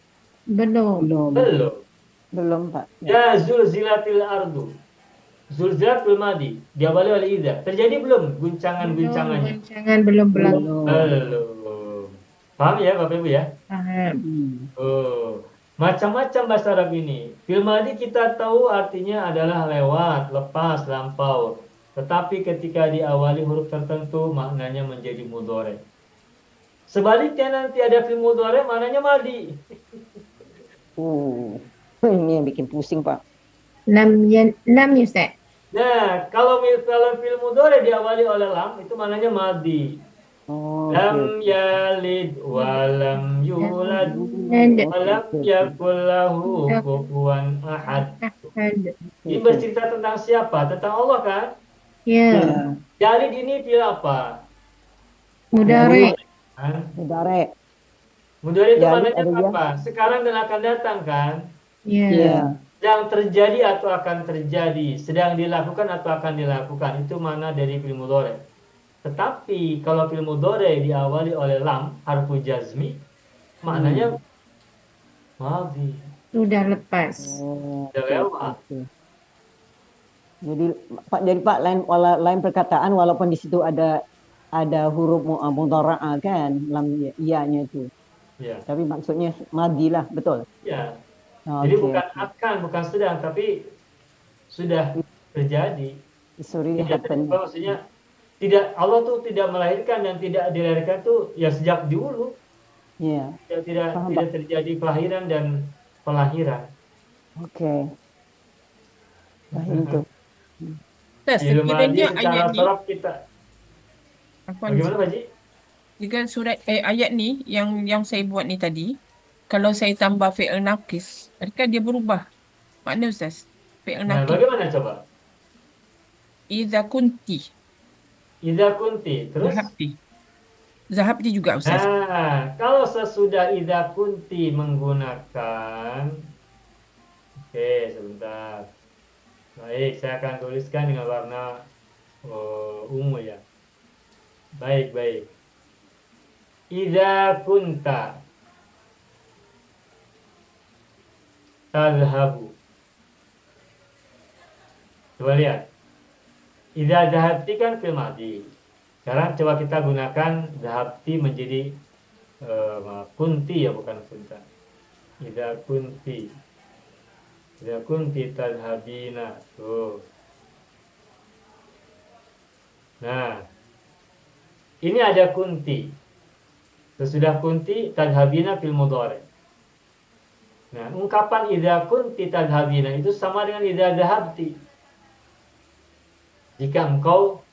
S4: Belum.
S1: Belum.
S2: Belum, Pak.
S1: Ya zulzilatil ardu. Zulzilat bil madi. Diawali oleh idza. Terjadi belum guncangan-guncangannya?
S4: Guncangan belum berlaku.
S1: Belum. Paham ya Bapak Ibu ya?
S4: Paham.
S1: Oh. Macam-macam bahasa Arab ini. Fil madi kita tahu artinya adalah lewat, lepas, lampau. Tetapi ketika diawali huruf tertentu maknanya menjadi mudhari. Sebaliknya nanti ada fil mudhari maknanya madi.
S2: Ini yang bikin pusing, Pak.
S4: 6 ya Ustaz.
S1: Nah, kalau fil mudhari diawali oleh lam itu maknanya madi.
S2: Oh,
S1: Lam
S2: oke.
S1: yalid wa lam yulad wa lam yakul lahu kufuwan ahad. Ini bercerita tentang siapa? Tentang Allah kan?
S4: Ya.
S1: Yalid ini fil apa?
S4: Mudhari.
S1: Kan?
S2: Mudhari'.
S1: Mudhari itu
S2: Yalid
S1: maknanya
S2: ada ya?
S1: apa? Sekarang dan akan datang kan?
S4: Ya.
S2: Ya.
S1: Sedang terjadi atau akan terjadi, sedang dilakukan atau akan dilakukan, itu mana dari fil mudhari. Tetapi kalau fil mudhari diawali oleh lam, harfu jazmi, maknanya madhi,
S4: Sudah lepas.
S2: Oh,
S1: sudah lewat.
S2: oke. Jadi Pak lain perkataan walaupun di situ ada huruf mudhara'ah kan, lam iya-nya itu.
S1: Ya,
S2: Tapi maksudnya madilah, betul.
S1: ya.
S2: Oh,
S1: Jadi
S2: oke.
S1: bukan akan, bukan sedang, tapi sudah terjadi.
S2: It's already
S1: Tidak,
S2: happened.
S1: maksudnya Allah tuh tidak melahirkan dan tidak dilahirkan tuh ya sejak dulu.
S2: Ya.
S1: Tidak
S2: Paham,
S1: tidak terjadi kelahiran dan pelahiran.
S2: Oke. Paham tuh.
S8: Ustaz,
S1: Ilmu
S8: sekiranya
S1: secara
S8: ayat ni,
S1: sorab kita.
S8: Afwan,
S1: Bagaimana Pak Ji?
S8: jika ayat ni yang saya buat ni tadi, kalau saya tambah fi'il naqis, adakah dia berubah? Makna Ustaz, fi'il
S1: Nah,
S8: naqis.
S1: bagaimana coba?
S8: Idza kunti,
S1: Idza kunti, terus?
S8: zahabti. Zahabti juga Ustaz.
S1: Nah, kalau sesudah idza kunti menggunakan, oke, sebentar. Baik, saya akan tuliskan dengan warna ungu ya. Baik, baik. Idza kunta tadhhabu. Coba lihat. Idza dhahabti kan fil madhi. Sekarang coba kita gunakan dhahabti menjadi kunti ya, bukan kunta. Idza kunti. Idza kunti tadhhabina. Tuh. Nah, ini ada kunti. Sesudah kunti tadhhabina fil mudhari. Nah, ungkapan idza kunti tadhhabina itu sama dengan idza dhahabti. Jika engkau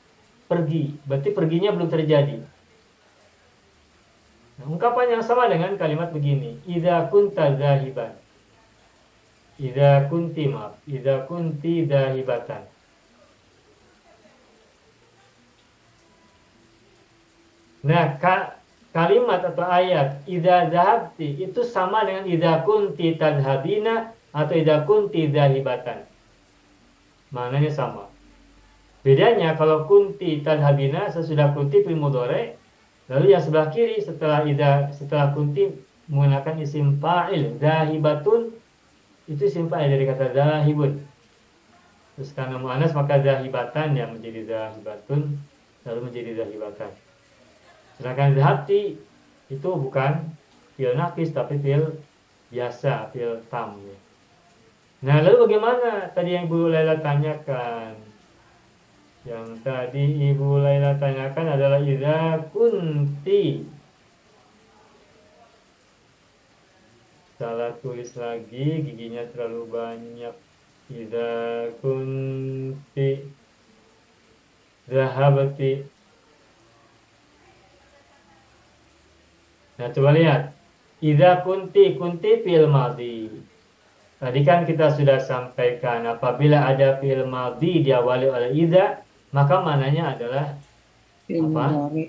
S1: pergi, berarti perginya belum terjadi. Nah, ungkapan yang sama dengan kalimat begini, idza kunta zahiban. Idza kunti zahibatan. Nah, kalimat atau ayat idza zahabti itu sama dengan idza kunti tadhhabina atau idza kunti zahibatan. Maknanya sama. Bedanya kalau kunti tadhhabina sesudah kunti fil mudhari, lalu yang sebelah kiri setelah kunti menggunakan isim fa'il zahibatun, itu isim fa'il dari kata zahibun. Terus karena mu'annas maka zahibatan yang menjadi zahibatun lalu menjadi zahibatan. Sedangkan zahabti itu bukan fi'il naqis tapi fi'il biasa, fi'il tam. Nah, lalu bagaimana tadi yang Ibu Laila tanyakan? Yang tadi Ibu Laila tanyakan adalah idza kunti. Salah tulis lagi, giginya terlalu banyak. Idza kunti zahabti. Nah, coba lihat. Idza kunti fi'il madhi. Tadi kan kita sudah sampaikan apabila ada fi'il madhi diawali oleh idza, maka mananya adalah
S7: Fi'il
S1: apa?
S7: mudhari.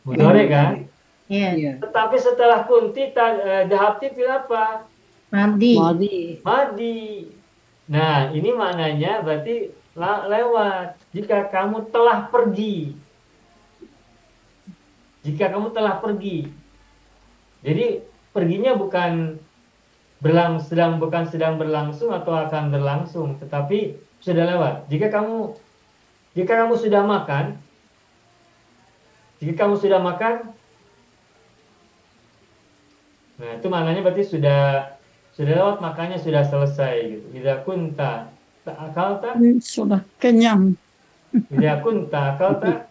S1: Mudhari kan?
S4: Ya,
S7: Iya.
S1: Tetapi setelah kunti dhahabti fi'il apa?
S4: Madi.
S7: Madhi.
S1: Madhi. Nah, ini maknanya berarti lewat. Jika kamu telah pergi. Jika kamu telah pergi. Jadi perginya bukan sedang berlangsung atau akan berlangsung, tetapi sudah lewat. Jika kamu sudah makan, nah itu maknanya berarti sudah lewat, makanya sudah selesai gitu. Idza kunta akalta,
S7: Sudah kenyang.
S1: idza kunta akalta,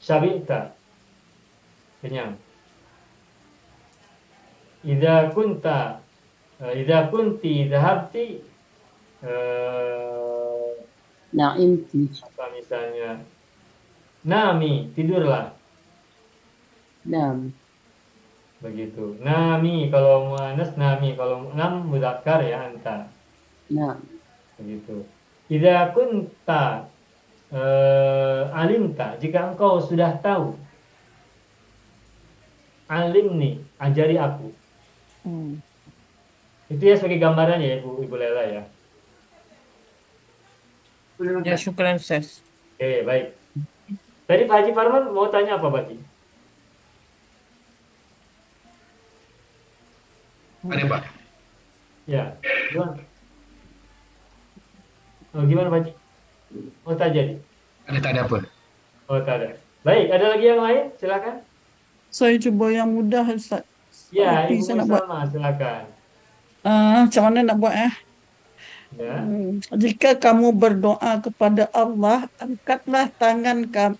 S1: syabita. Kenyang. Idza kunti dhahabti,
S7: Na'imti.
S1: apa misalnya nami, tidurlah.
S7: Nam.
S1: Begitu. Nami kalau muannas, nami kalau nam mudzakkar ya anta.
S7: Nam.
S1: Begitu. Idza kunta alimta, jika engkau sudah tahu. Alimni, ajari aku. Itu ya sebagai gambaran ya Ibu Lela ya.
S8: Ya, syukran Ustaz.
S1: Oke, baik. Tadi Pak Haji Farman mau tanya apa, Pak Haji?
S5: Ada Pak.
S1: Ya, gimana? Oh, gimana Pak Haji? Oh, tak jadi.
S5: Tak ada apa.
S1: Oh, tak ada. Baik, ada lagi yang lain? Silakan.
S9: Saya coba yang mudah, Ustaz.
S1: Ya,
S9: Tapi
S1: Ibu
S9: saya nak buat,
S1: Musalma, silakan.
S9: macam mana nak buat
S1: Ya.
S9: Jika kamu berdoa kepada Allah, angkatlah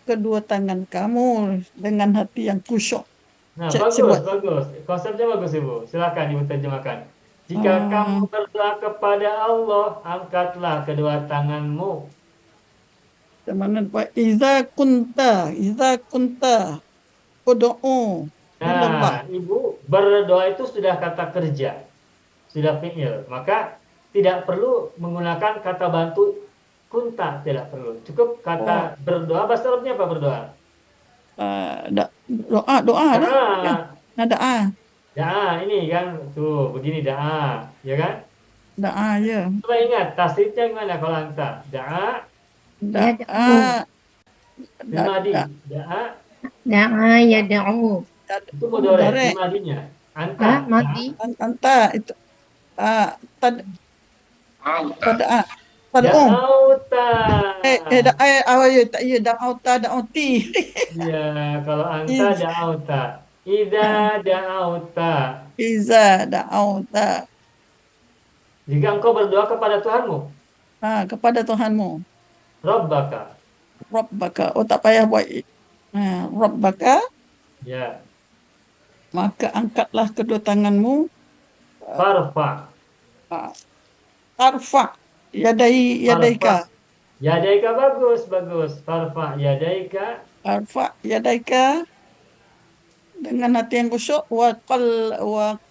S9: kedua tangan kamu dengan hati yang khusyuk.
S1: Nah,
S9: Saya
S1: bagus,
S9: buat.
S1: bagus. Konsepnya bagus, Ibu. Silakan Ibu terjemahkan. Jika kamu berdoa kepada Allah, angkatlah kedua tanganmu.
S9: Macam mana buat? Iza kunta, ud'u ilallah.
S1: Nah, Ibu berdoa itu sudah kata kerja, sudah fi'il. Maka tidak perlu menggunakan kata bantu kunta, tidak perlu. Cukup kata berdoa. Bahasa Arabnya apa berdoa?
S9: Doa lah. Ya,
S1: Da'a.
S9: doa.
S1: Da'a ini kan tuh begini da'a, ya kan?
S9: Doa ya.
S1: Coba ingat tasrifnya gimana kalau anta? Da'a,
S9: Doa.
S1: bimadi. Da'a
S4: Da'a yada'u.
S1: itu mudhari,
S9: Mudhari.
S1: bimadinya. Anta.
S4: Madi.
S9: Anta itu Tad'a. Tad'u.
S1: Da'auta.
S9: Tak ya da'auti.
S1: Ya, kalau anta da'auta. Idza da'auta.
S9: Iza da'auta.
S1: Jika engkau berdoa kepada Tuhanmu,
S9: Kepada Tuhanmu.
S1: Rabbaka.
S9: Rabbaka. Tak payah buat. Rabbaka.
S1: Ya,
S9: Maka angkatlah kedua tanganmu.
S1: farfa.
S9: Arfa. Yadaika.
S1: Yadaika bagus, bagus. Farfa yadaika.
S9: Arfa yadaika. Dengan hati yang khusyuk. Wa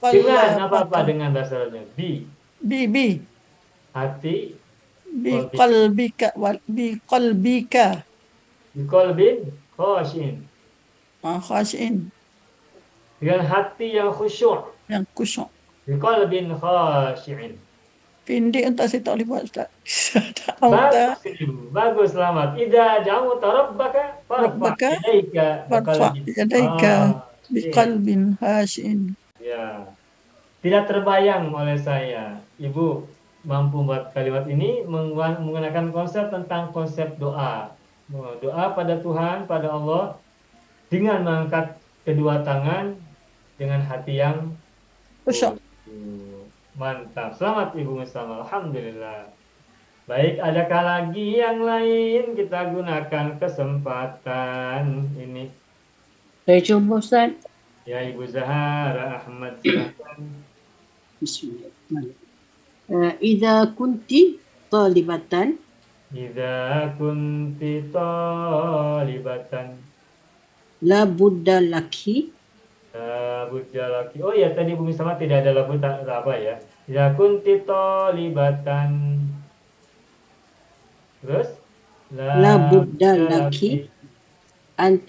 S1: Dengan apa-apa dengan bahasa Arabnya.
S9: Bi.
S1: Hati.
S9: Bi qalbika.
S1: Biqalbin khashin.
S9: Khashin.
S1: Dengan hati yang khusyuk.
S9: Yang khusyuk.
S1: Biqalbin khashin.
S9: Pendek entah saya tak boleh buat, Ustaz. Da'auta.
S1: Bagus, Ibu. Bagus, selamat. Idza da'auta rabbaka farfa
S9: Rabbaka.
S1: yadaika
S9: Farfa
S1: biqalbin
S9: yadaika.
S1: khashin.
S9: Biqalbin khashin.
S1: Ya. Tidak terbayang oleh saya, Ibu mampu membuat kalimat ini menggunakan konsep tentang konsep doa. Doa pada Tuhan, pada Allah, dengan mengangkat kedua tangan dengan hati yang
S9: Masya
S1: khusyuk. Mantap. Selamat Ibu Musama. Alhamdulillah. Baik, adakah lagi yang lain? Kita gunakan kesempatan ini.
S7: Saya cuba Ustaz.
S1: Ya, Ibu Zahara Ahmad, silakan.
S7: Bismillahirrahmanirrahim. Idza kunti talibatan
S1: Idza kunti talibatan
S7: la budda laki
S1: budalaki. Oh ya, tadi Bumi Sama tidak ada lagu tak apa ya. Idza kunti talibatan. Terus
S7: la budda laki an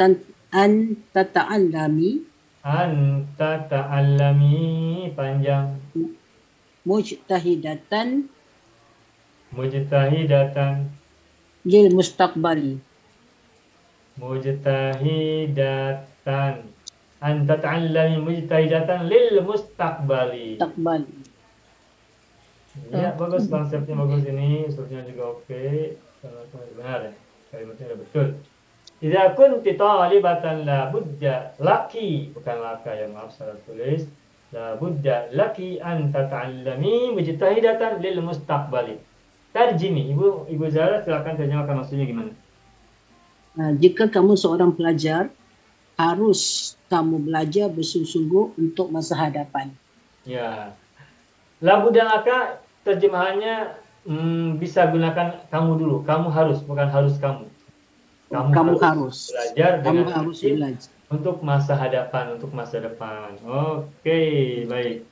S7: tata'allami
S1: anta ta'allami panjang
S7: mujtahidatan
S1: mujtahidatan
S7: lil mustaqbali
S1: mujtahidatan anta ta'allami mujtahidatan lil mustaqbali.
S7: mustaqbali.
S1: Ya, bagus konsepnya, bagus ini, usulnya juga oke. Benar ya, kalimatnya udah betul. Idza kunti talibatan la budda laki, bukan laka yang maaf salah tulis. La budda laki an tata'allami mujtahidatan lil mustaqbali. Tarjimi, Ibu Zahra silakan terjemahkan maksudnya gimana?
S7: Jika kamu seorang pelajar, harus kamu belajar bersungguh-sungguh untuk masa hadapan.
S1: Ya. La budda laka terjemahannya bisa gunakan kamu dulu. Kamu harus, bukan harus kamu.
S7: Kamu harus
S1: belajar
S7: kamu
S1: dengan
S7: harus
S1: aktif
S7: belajar.
S1: untuk masa hadapan, untuk masa depan. Oke, baik.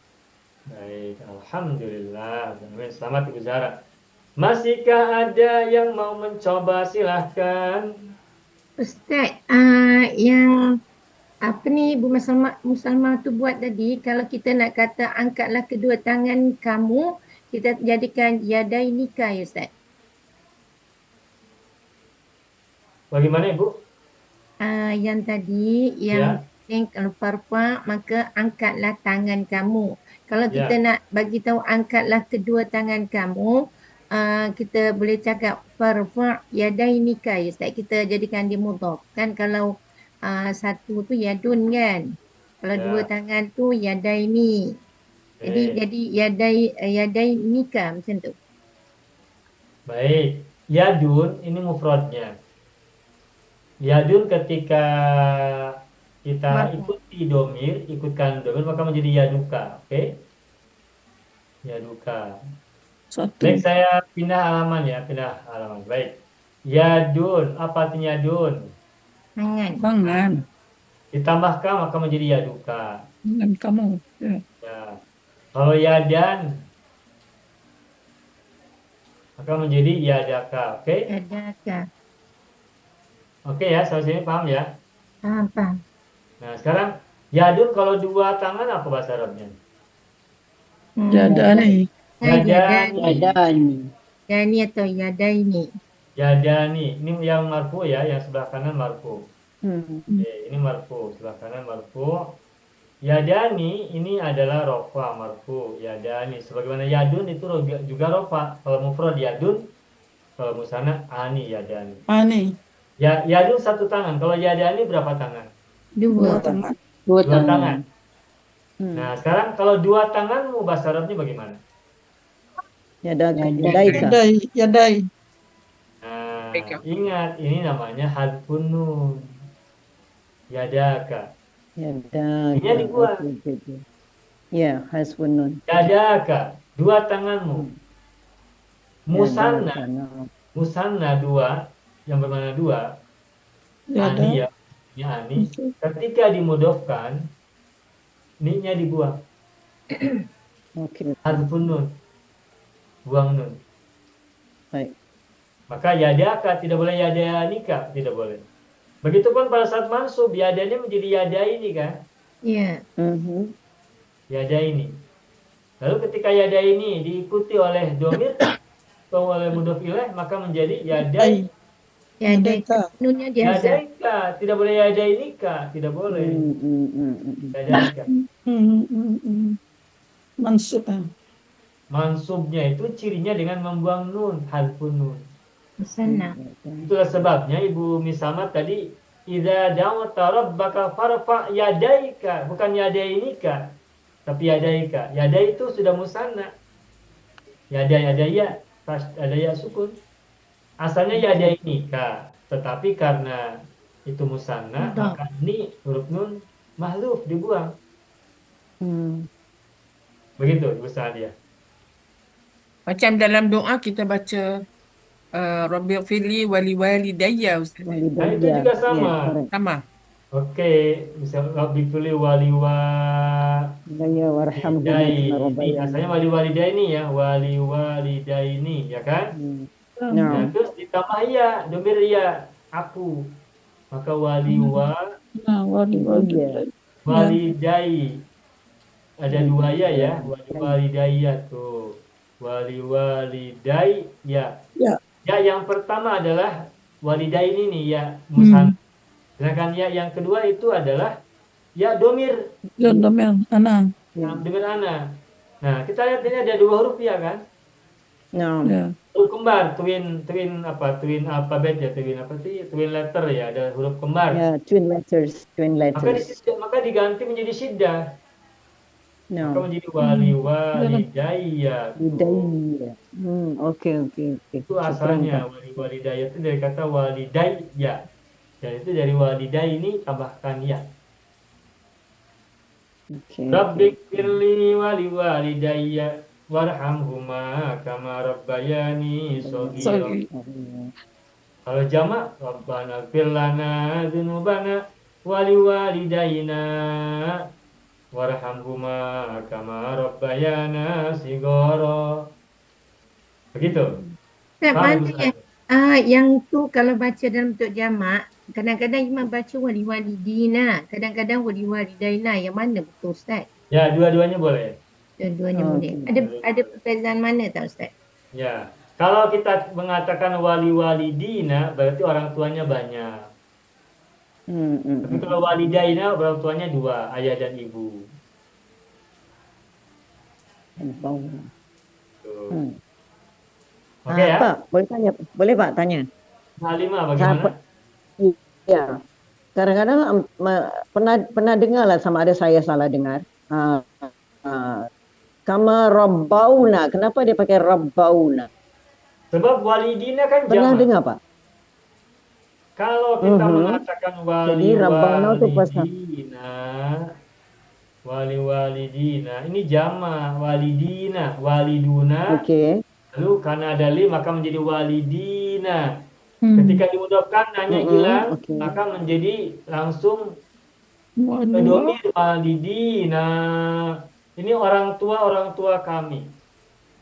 S1: Baik, alhamdulillah. Selamat Ibu Zahra. Masihkah ada yang mau mencoba? Silahkan.
S4: Ustaz, yang apa ni Bu Muslimah tu buat tadi, kalau kita nak kata angkatlah kedua tangan kamu, kita jadikan yadai nikah ya Ustaz.
S1: Bagaimana Ibu?
S4: Yang tadi yang kalau farfa maka angkatlah tangan kamu. Kalau kita nak bagi tahu angkatlah kedua tangan kamu, kita boleh cakap farfa yadainika ya Ustaz. Kita jadikan dia mudhaf. Kan kalau satu tu yadun kan. Kalau dua tangan tu yadaini. Jadi yadainika macam tu.
S1: Baik. Yadun ini mufradnya. Yadun ketika kita ikuti domir, ikutkan domir maka menjadi yaduka, oke? Yaduka. Baik, saya pindah halaman ya, pindah halaman. Baik. Yadun, apa artinya yadun?
S9: Tangan.
S1: Ditambahkan maka menjadi yaduka.
S9: Tangan kamu.
S1: Ya. Kalau yadan maka menjadi yadaka, oke?
S4: Yadaka.
S1: Oke ya, sampai sini paham ya?
S4: Paham.
S1: Nah, sekarang yadun kalau dua tangan apa bahasa Arabnya?
S9: Yadani.
S7: Yadani.
S4: Yadani atau yadaini.
S1: Yadani. Ini yang marfu ya, yang sebelah kanan marfu. Oke, ini marfu, sebelah kanan marfu. Yadani ini adalah rofa marfu. Yadani. Sebagaimana yadun itu juga rofa. Kalau mufrad yadun, kalau musanna ani yadani.
S9: Ani.
S1: Ya, yadun satu tangan. Kalau yadani berapa tangan?
S4: Dua
S9: tangan.
S7: Dua
S1: Dua
S7: tangan.
S1: tangan. Nah, sekarang kalau dua tanganmu bahasa Arabnya bagaimana?
S2: Yadaika.
S9: Yadai.
S1: Nah, ingat ini namanya hadfun nun. Yadaka.
S2: Yadaika.
S1: Ini dibuat.
S2: Ya, hasbun nun.
S1: Yadaka, dua tanganmu. Musanna, musanna dua, yang bermakna dua. Ani ya, ini ani. Ketika dimudofkan, ni-nya dibuang.
S2: Oke.
S1: Hadfun nun. Buang nun.
S2: Baik.
S1: Maka yadaka tidak boleh yadanika, tidak boleh. Begitupun pada saat mansub, yadanya menjadi yadaini kan?
S4: Ya.
S1: Yadaini. Lalu ketika yadaini diikuti oleh domir atau oleh mudhof ilaih, maka menjadi yadai.
S4: Yadaika. Nunnya dia hazaf.
S1: Yadaika, tidak boleh yadainika, tidak boleh. Yadaika.
S9: Mansub.
S1: Mansubnya itu cirinya dengan membuang nun, harfun nun.
S4: Musanna.
S1: Itulah sebabnya Ibu Misamat tadi idza da'awta rabbaka farfa yadaika, bukan yadainika, tapi yadaika. Yadai itu sudah musanna. Yadai ada ya, ada ya sukun. Asalnya yadainika, tetapi karena itu musanna, maka ini huruf nun mahdhuf dibuang. Begitu Ibu Sadia.
S8: Macam dalam doa kita baca Rabbighfirli wali walidayya Ustaz.
S1: Nah, itu juga sama.
S8: Sama.
S1: Oke, misal Rabbighfirli wali walidaini. Asalnya wali walidaini ya, wali walidaini ya kan? Nah, terus ditambah ya, domir ya, aku. Maka wali walidai. Ada dua ya, wali walidayya tuh. Wali walidai ya. Ya yang pertama adalah walidaini nih ya musanna. Sedangkan ya yang kedua itu adalah ya domir.
S9: Ya, domir ana.
S1: Domir ana. Nah, kita lihat ini ada dua huruf ya kan?
S2: Ya.
S1: Huruf kembar, twin alphabet ya, twin letter ya, ada huruf kembar.
S2: Ya, twin letters.
S1: Maka diganti menjadi syiddah. Maka menjadi wali walidayya.
S2: Oke.
S1: Itu asalnya wali walidayya itu dari kata walidayya. Dan itu dari walidai ini tambahkan ya. Rabbighfirli wali walidayya warhamhuma kama rabbayani shaghira. Kalau jamak Rabbana ighfir lana dzunubana wali walidayna warhamhuma kama rabbayana shighara. Begitu.
S4: Yang tu kalau baca dalam bentuk jamak, kadang-kadang imam baca wali walidina, kadang-kadang wali walidaina. Yang mana betul Ustaz?
S1: Ya, dua-duanya boleh.
S4: Dua-duanya boleh. Ada perbezaan mana tak Ustaz?
S1: Ya, kalau kita mengatakan wali walidina berarti orang tuanya banyak. Tapi kalau walidaina orang tuanya dua, ayah dan ibu. Oke ya.
S2: Pak, boleh Pak tanya?
S1: Halimah bagaimana?
S2: Iya. Kadang-kadang pernah dengar lah sama ada saya salah dengar. Kama rabbauna. Kenapa dia pakai rabbauna?
S1: Sebab walidina kan jamak.
S2: Pernah dengar Pak?
S1: Kalau kita mengatakan wali walidina, ini jamak walidina, waliduna.
S2: Oke.
S1: Lalu karena ada li maka menjadi walidina. Ketika dimudofkan nanya hilang, maka menjadi langsung domir walidina. Ini orang tua kami.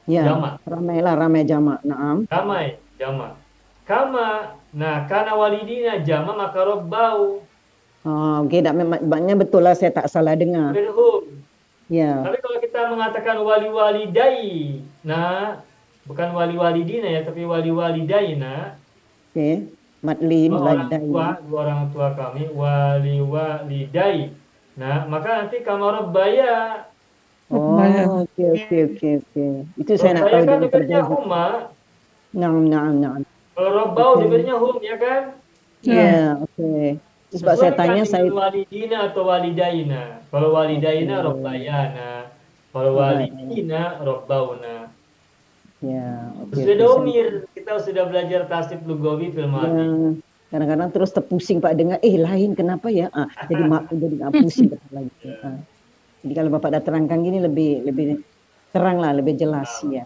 S2: Ya.
S1: Jamak.
S2: Ramai jamak. Naam.
S1: Ramai jamak. Kama. Nah, karena walidina jamak maka robbau.
S2: Oke, maknanya betul lah saya tak salah dengar. Ya.
S1: Tapi kalau kita mengatakan wali walidai, nah bukan wali walidina ya, tapi wali walidaina.
S2: Oke, madlin
S1: dua orang tua kami, wali walidai. Nah, maka nanti kama robbaya.
S2: Oke. Itu saya nak tahu
S1: kan
S2: dengan
S1: dengarnya huma.
S2: Naam.
S1: Kalau robbau dengarnya hum ya kan?
S2: Ya, oke. Sebab saya tanya saya
S1: walidina atau walidaina. Kalau walidaina robbayana. Kalau walidina robbauna.
S2: Ya, oke.
S1: Sudah domir, kita sudah belajar tasrif lugawi fil madhi.
S2: Kadang-kadang terus terpusing Pak dengar lain kenapa ya? Jadi pusing lagi. Jadi kalau Bapak dah terangkan gini lebih terang lah, lebih jelas ya.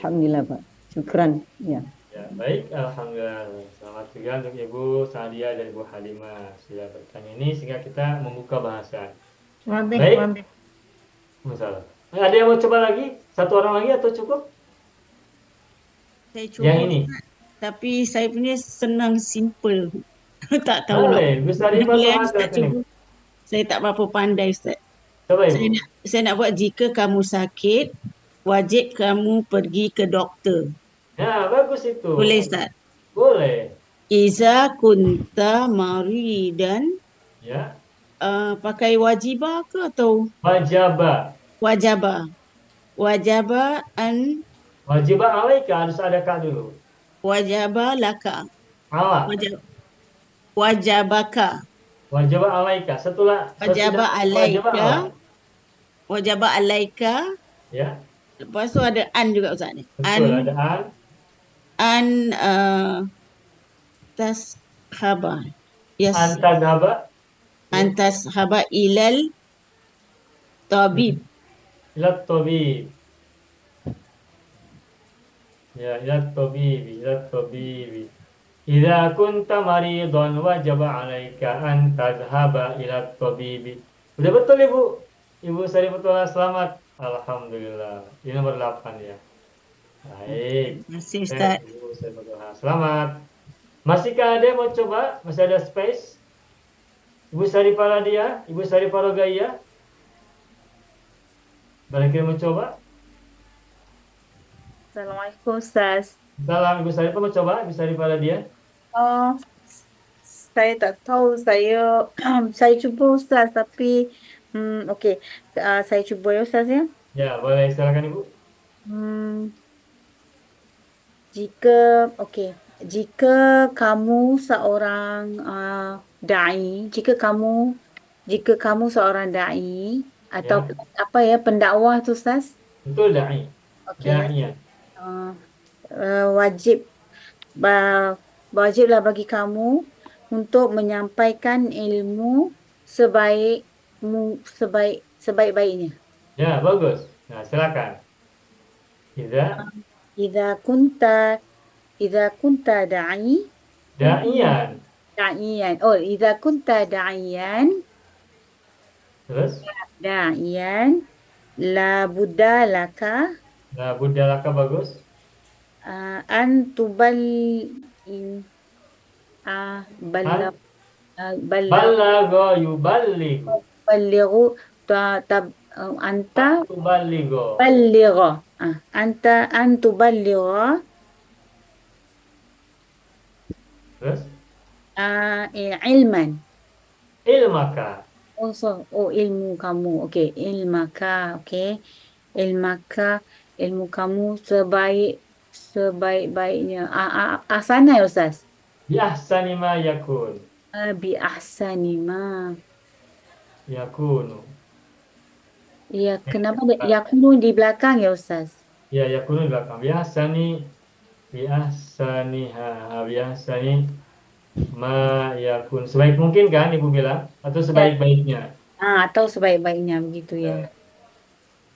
S2: Alhamdulillah Pak. Syukran. Ya.
S1: Ya, baik, alhamdulillah. Selamat juga untuk Ibu Sadia dan Ibu Halimah sudah bertanya ini sehingga kita membuka bahasan. Baik. Masalah. Ada yang mau coba lagi? Satu orang lagi atau cukup?
S10: Saya cuba.
S1: Yang ini.
S10: Tapi saya punya senang, simple. Tak tahu
S1: boleh.
S10: Saya tak berapa pandai Ustaz.
S1: Coba Ibu.
S10: Saya nak buat jika kamu sakit, wajib kamu pergi ke doktor.
S1: Ya, bagus itu.
S10: Boleh Ustaz?
S1: Boleh.
S10: Iza kunta maridan.
S1: Ya.
S10: Pakai wajibah ke atau?
S1: Wajaba.
S10: wajaba. Wajaba an
S1: Wajib alaika harus ada ka dulu.
S10: wajaba laka.
S1: Ala.
S10: Wajabaka.
S1: Wajib alaika. Sesudah
S10: Wajaba
S1: wajib ala.
S10: alaika. Wajaba alaika.
S1: Ya.
S10: Lepas tu ada an juga Ustaz ni.
S1: Betul ada an.
S10: An tashaba. Yes.
S1: Antazhaba.
S10: Antashaba ilal tabib.
S1: Ila tabib. Ya, ila tabibi, ila tabibi. Idza kunta maridan wajaba 'alaika an tadhhaba ila tabibi. Udah betul Ibu. Ibu Sarifatullah selamat. Alhamdulillah. Ini nomor 8 ya. Baik.
S10: Terima kasih Ustaz.
S1: Ibu Sarifatullah selamat. Masihkah ada yang mau coba? Masih ada space? Ibu Sarifaradia, Ibu Sarifarogaya. Barangkali mau coba?
S11: Assalamualaikum Ustaz.
S1: Salam Ibu Sarifah mau coba? Ibu Sarifaradia.
S11: Saya tak tahu, saya cuba Ustaz tapi okey. Saya cuba ya Ustaz ya.
S1: Ya, boleh silakan Ibu.
S11: Jika kamu seorang jika kamu seorang dai atau apa ya pendakwah tu Ustaz?
S1: Betul dai.
S11: Okey.
S1: Dainya.
S11: Wajiblah bagi kamu untuk menyampaikan ilmu sebaik-baiknya.
S1: Ya, bagus. Nah, silakan.
S11: Idza kunta da'iyan. Idza kunta da'iyan.
S1: Terus?
S11: Da'iyan la budda laka.
S1: La budda laka bagus.
S11: An
S1: Balagha yuballighu.
S11: Anta
S1: Tuballighu.
S11: balligha. Anta an tuballigha
S1: Terus?
S11: ilman.
S1: Ilmaka.
S11: Ilmu kamu. Okey, ilmaka. Okey. Ilmu kamu sebaik-baiknya. Asana ya Ustaz?
S1: Bi ahsani ma yakun.
S11: Bi ahsani ma
S1: Yakunu.
S11: Ya, kenapa yakunu di belakang ya Ustaz?
S1: Ya, yakunu di belakang. Bi ahsani ma yakun. Sebaik mungkin kan Ibu bilang? Atau sebaik-baiknya?
S11: Atau sebaik-baiknya begitu ya.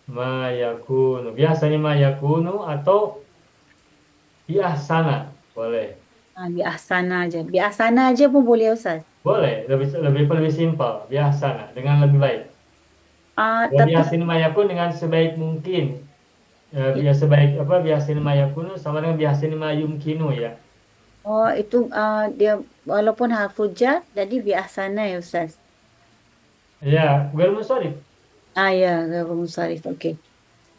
S1: Ma yakunu. Biasanya ma yakunu atau bi ahsana. Boleh.
S11: Biasana aja. Biasana aja pun boleh Ustaz.
S1: Boleh, lebih simpel, biasana dengan lebih baik. Biasanya ma yakun dengan sebaik mungkin. Biasanya ma yakunu sama dengan biasanya ma yumkinu ya.
S11: Itu dia walaupun harfu jar jadi biasana ya Ustaz.
S1: Ya, ghair munsharif.
S11: Ya, ghair munsharif. Okey.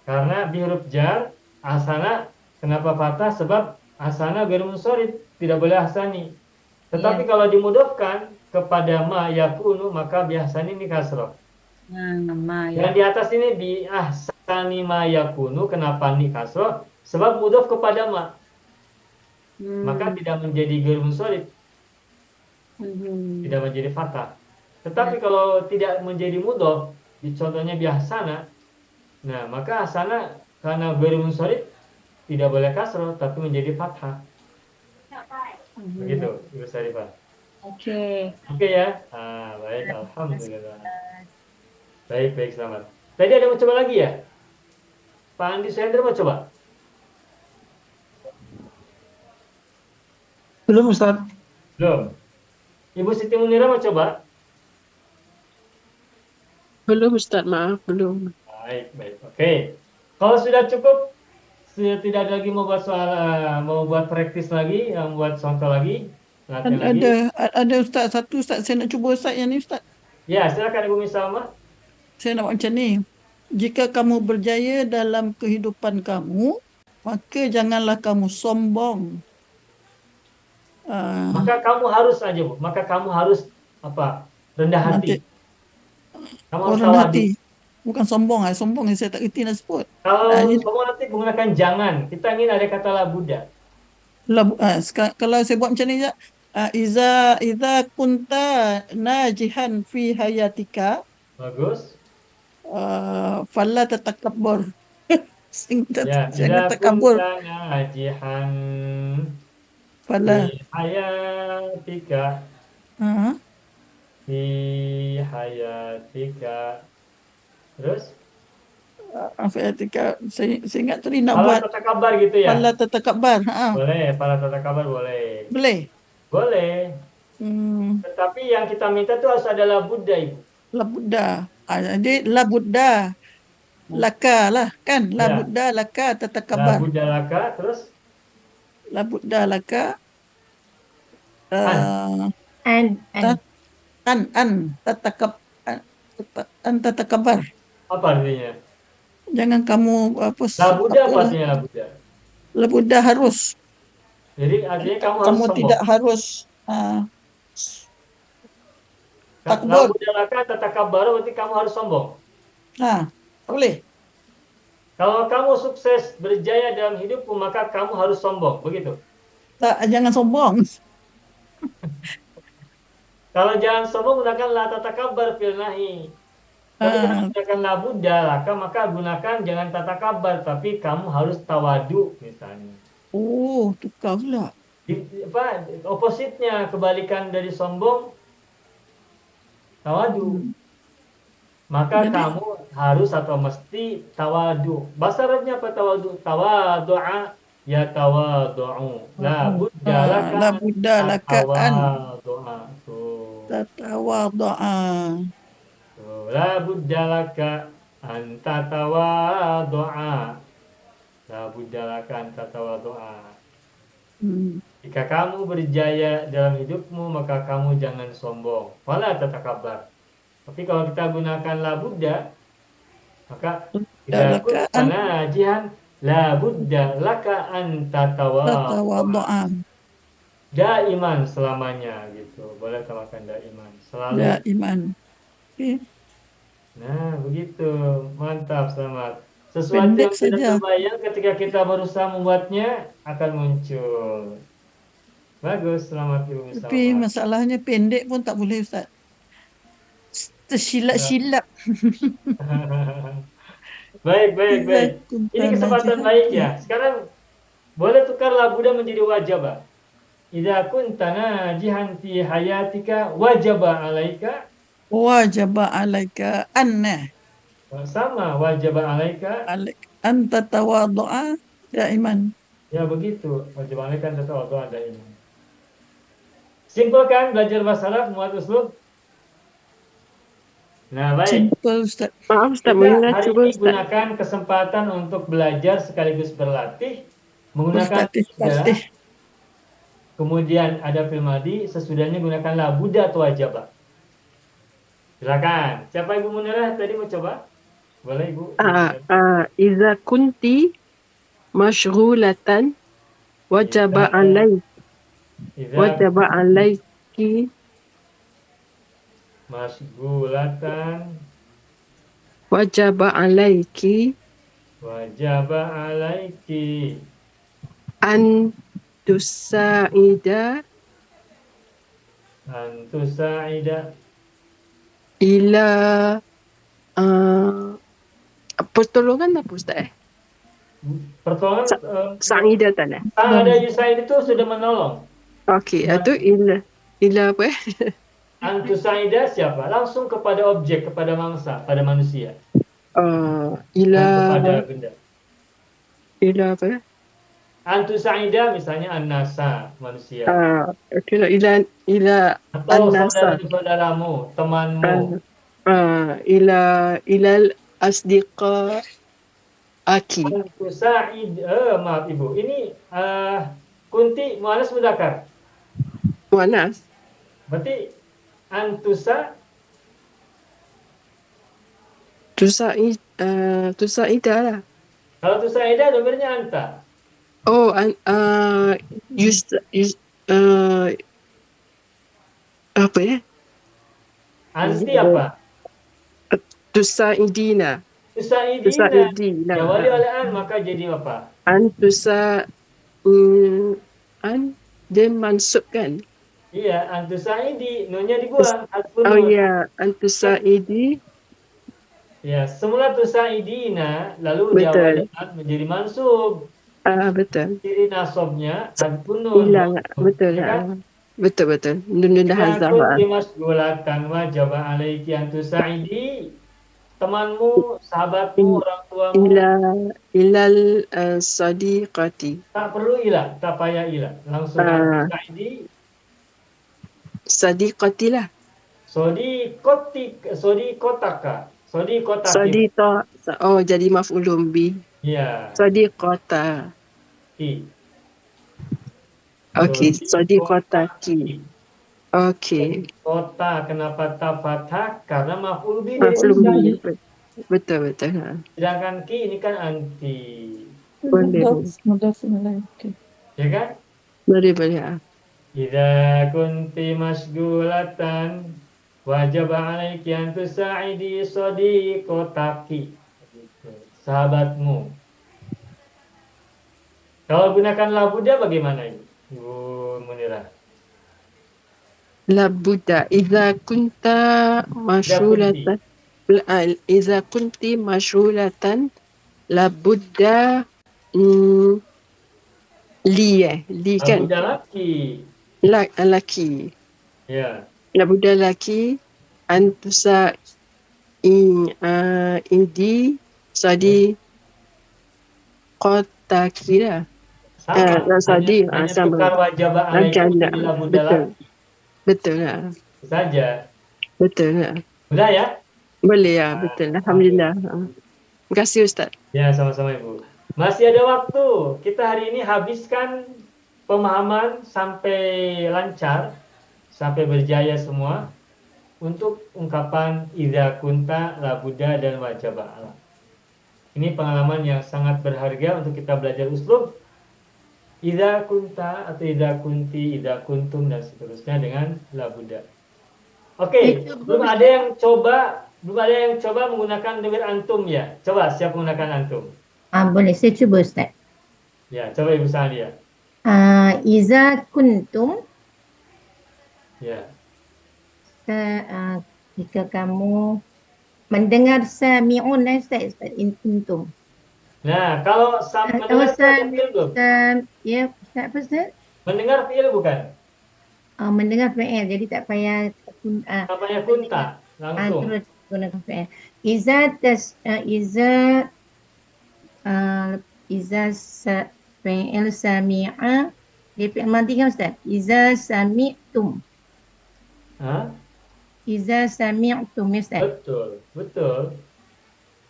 S1: Karena di huruf jar asana kenapa fathah? Sebab asana ghair munsharif, tidak boleh ahsani. Tetapi kalau dimudofkan kepada ma yakunu maka biasanya ini kasroh. Yang di atas ini bi ahsani ma yakunu, kenapa ini kasroh? Sebab mudof kepada ma. Maka tidak menjadi ghair munsharif. Tidak menjadi fathah. Tetapi kalau tidak menjadi mudof, contohnya biasana, nah maka asana karena ghair munsharif tidak boleh kasroh tapi menjadi fathah. Begitu, Ibu Sarifah. Oke ya. Baik, alhamdulillah. Baik, selamat. Tadi ada mau coba lagi ya? Pak Andi Suhendra mau coba?
S9: Belum Ustaz.
S1: Belum. Ibu Siti Munira mau coba?
S3: Belum Ustaz, maaf, belum.
S1: Baik. Oke. Kalau sudah cukup, sudah tidak ada lagi mau buat praktis lagi, buat contoh lagi,
S9: Ada Ustaz, satu Ustaz, saya nak cuba Ustaz yang ni Ustaz.
S1: Ya, silakan Ibu Misalma.
S9: Saya nak macam ni. Jika kamu berjaya dalam kehidupan kamu, maka janganlah kamu sombong.
S1: Maka kamu harus aja, Bu. Maka kamu harus rendah hati. Kamu harus
S9: rendah hati. Bukan sombong, sombong yang saya tak kerti nak sebut.
S1: Kalau
S9: Ini
S1: sombong nanti menggunakan jangan. Kita ingin ada kata la budda.
S9: kalau saya buat macam ni je, iza kunta najihan fi hayatika,
S1: Bagus.
S9: fala tatakabbur.
S1: Ya,
S9: Jangan
S1: idza
S9: takabur.
S1: kunta najihan
S9: Fala.
S1: fi hayatika
S9: Ha.
S1: fi hayatika. Terus
S9: Hayatika, saya ingat tadi nak
S1: fala
S9: buat
S1: tatakabar gitu ya.
S9: fala tatakabbur.
S1: Boleh, fala tatakabar boleh.
S9: Boleh.
S1: Boleh. Tetapi yang kita minta itu harus ada la budda, Ibu.
S9: La Buddha. Jadi la Buddha laka lah kan, la
S1: Ya.
S9: Buddha laka
S1: La
S9: tatakabar.
S1: budda laka, terus
S9: La Buddha laka
S4: An.
S9: tatakabar.
S1: apa artinya?
S9: Jangan kamu
S1: La budda apa artinya la budda?
S9: La Buddha harus.
S1: Jadi artinya kamu harus
S9: Kamu
S1: sombong.
S9: tidak harus
S1: La
S9: takbur.
S1: budda laka tatakabar berarti kamu harus sombong.
S9: Tak boleh.
S1: Kalau kamu sukses berjaya dalam hidupmu maka kamu harus sombong, begitu.
S9: Tak, jangan sombong.
S1: Kalau jangan sombong gunakan la tatakabar fil nahi. Tapi kalau gunakan la budda laka maka gunakan jangan tatakabar tapi kamu harus tawadu misalnya.
S9: Oh, tukar pula.
S1: Opposite-nya, kebalikan dari sombong, tawadu. Maka
S9: Jadi-
S1: kamu harus atau mesti tawadu. Bahasa Arabnya apa tawadu? Tawadu'a ya tawadu'u. La budda laka
S9: La Buddha laka an
S1: tawadu'a. Tuh.
S9: tatawadu'a.
S1: Tuh. La budda laka an tatawadu'a. La budda laka an tatawadu'a. Jika kamu berjaya dalam hidupmu, maka kamu jangan sombong. Wala tatakabar. Tapi kalau kita gunakan la budda, maka kita gunakan najihan la budda laka an tatawadu'a.
S9: Tatawadu'a.
S1: Daiman selamanya gitu. Boleh tambahkan daiman. Selalu.
S9: Ya iman. Okay.
S1: Nah, begitu. Mantap, selamat. Sesuatu
S9: Pendek
S1: yang tidak
S9: saja.
S1: terbayang ketika kita berusaha membuatnya akan muncul. Bagus, selamat Ibu Misalma.
S9: Tapi masalahnya pendek pun tak boleh Ustaz. Tersilap-silap.
S1: Baik. Ini kesempatan baik ya. Sekarang boleh tukar la budda menjadi wajaba. Idza kunta najihan fi hayatika wajaba alaika.
S9: Wajaba alaika anna.
S1: Sama wajaba alaika.
S9: Anta tawadu'a ya iman.
S1: Ya begitu. Wajaba alaika anta tawadu'a daiman. Simpel kan belajar bahasa Arab muat uslub? Nah, baik.
S9: Simple Ustaz.
S3: Maaf Ustaz,
S1: Kita
S3: mengingat
S1: hari
S3: cuba
S1: ini
S3: Ustaz.
S1: gunakan kesempatan untuk belajar sekaligus berlatih menggunakan
S9: Berlatih.
S1: kemudian ada fil madi, sesudahnya gunakan la budda atau wajaba. Silakan. Siapa Ibu Munirah tadi mau coba? Boleh Ibu.
S3: Iza kunti mashghulatan wajaba alaiki
S1: Masgulatan
S3: wajaba alaiki an tusa'ida ila pertolongan apa Ustaz?
S1: Pertolongan
S3: Sa'ida tak lah.
S1: ada Yusaid itu sudah menolong.
S3: Okey, itu ila apa?
S1: Antusaida siapa? Langsung kepada objek, kepada mangsa, pada manusia.
S3: Ila
S1: Kepada benda.
S3: ila apa?
S1: Antusaida misalnya an-nasa, manusia.
S3: Okey lah, ila
S1: Atau
S3: an-nasa.
S1: saudaramu, temanmu.
S3: Ila asdiqa aki.
S1: Antusaid, maaf Ibu. Ini kunti muannas mudzakkar.
S3: Muannas.
S1: Berarti antusa
S3: Tusa'ida lah.
S1: kalau tusaida domirnya anta.
S3: Oh, apa ya?
S1: Anti apa?
S3: Tusaidina.
S1: Tusaidina.
S3: Tusaidina.
S1: Ya wali al-an maka jadi apa?
S3: Dia mansub kan?
S1: Iya, antusaidi, nunnya dibuang.
S3: Oh ya, antusaidi.
S1: Ya, semula tusaidina, lalu dia wali
S3: Betul.
S1: al menjadi mansub.
S3: Betul.
S1: Ciri nasabnya hadfun nun.
S3: Hilang. Betul.
S1: Ya kan?
S3: Betul. Nun dah
S1: Idza
S3: hazaf.
S1: kunti masgulatan wajib alaiki an tusaidi. Temanmu, sahabatmu, orang tuamu.
S3: Ilal sadiqati.
S1: Tak perlu ilah, tak payah ilah. Langsung tusaidi.
S3: Sadiqati lah.
S1: Sodikotaka.
S3: Sadiqa. Oh, jadi maf'ulun bi.
S1: Ya.
S3: Sadiqata. Okey, sadiqataki. Okey.
S1: Kota kenapa tak fathah? Karena maf'ul bi.
S3: Betul.
S1: Sedangkan ki ini kan anti.
S3: Boleh.
S1: Ya kan?
S3: Boleh.
S1: Idza kunti masgulatan wajib alaiki an tusaidi sadiqataki. Sahabatmu. Kalau gunakan labuda bagaimana ini? Bu Munirah.
S3: Labuda. Idza kunta masyhulatan. Idza kunti masyhulatan labudda li kan?
S1: Labuda laki.
S3: Laki.
S1: Ya.
S3: Labudda laki antusa indi sadi kota kira. Sadi sama.
S1: Tukar wajib alaikum jadi labuda laki.
S3: Betul lah.
S1: Saja.
S3: Betul lah.
S1: Mudah ya?
S3: Boleh ya, betul. Alhamdulillah. Terima kasih Ustaz.
S1: Ya, sama-sama Ibu. Masih ada waktu. Kita hari ini habiskan pemahaman sampai lancar, sampai berjaya semua untuk ungkapan idza kunta, labuda, dan wajaba ala. Ini pengalaman yang sangat berharga untuk kita belajar uslub idza kunta atau idza kunti, idza kuntum dan seterusnya dengan labuda. Oke, belum ada yang coba menggunakan domir antum ya. Coba siap menggunakan antum.
S4: Boleh, saya cuba Ustaz.
S1: Ya, coba Ibu Sania.
S4: Iza kuntum.
S1: Ya.
S4: Jika kamu mendengar sami'un Ustaz, kuntum.
S1: Nah, kalau mendengar fi'il belum?
S4: Ya, Ustaz apa Ustaz?
S1: Mendengar fi'il bukan?
S4: Mendengar fi'il, jadi tak payah
S1: tak payah kunta, langsung.
S4: Terus gunakan fi'il. Iza fi'il sami'a, dia fi'il madhi kan Ustaz? Iza sami'tum. Iza sami'tum ya Ustaz?
S1: Betul.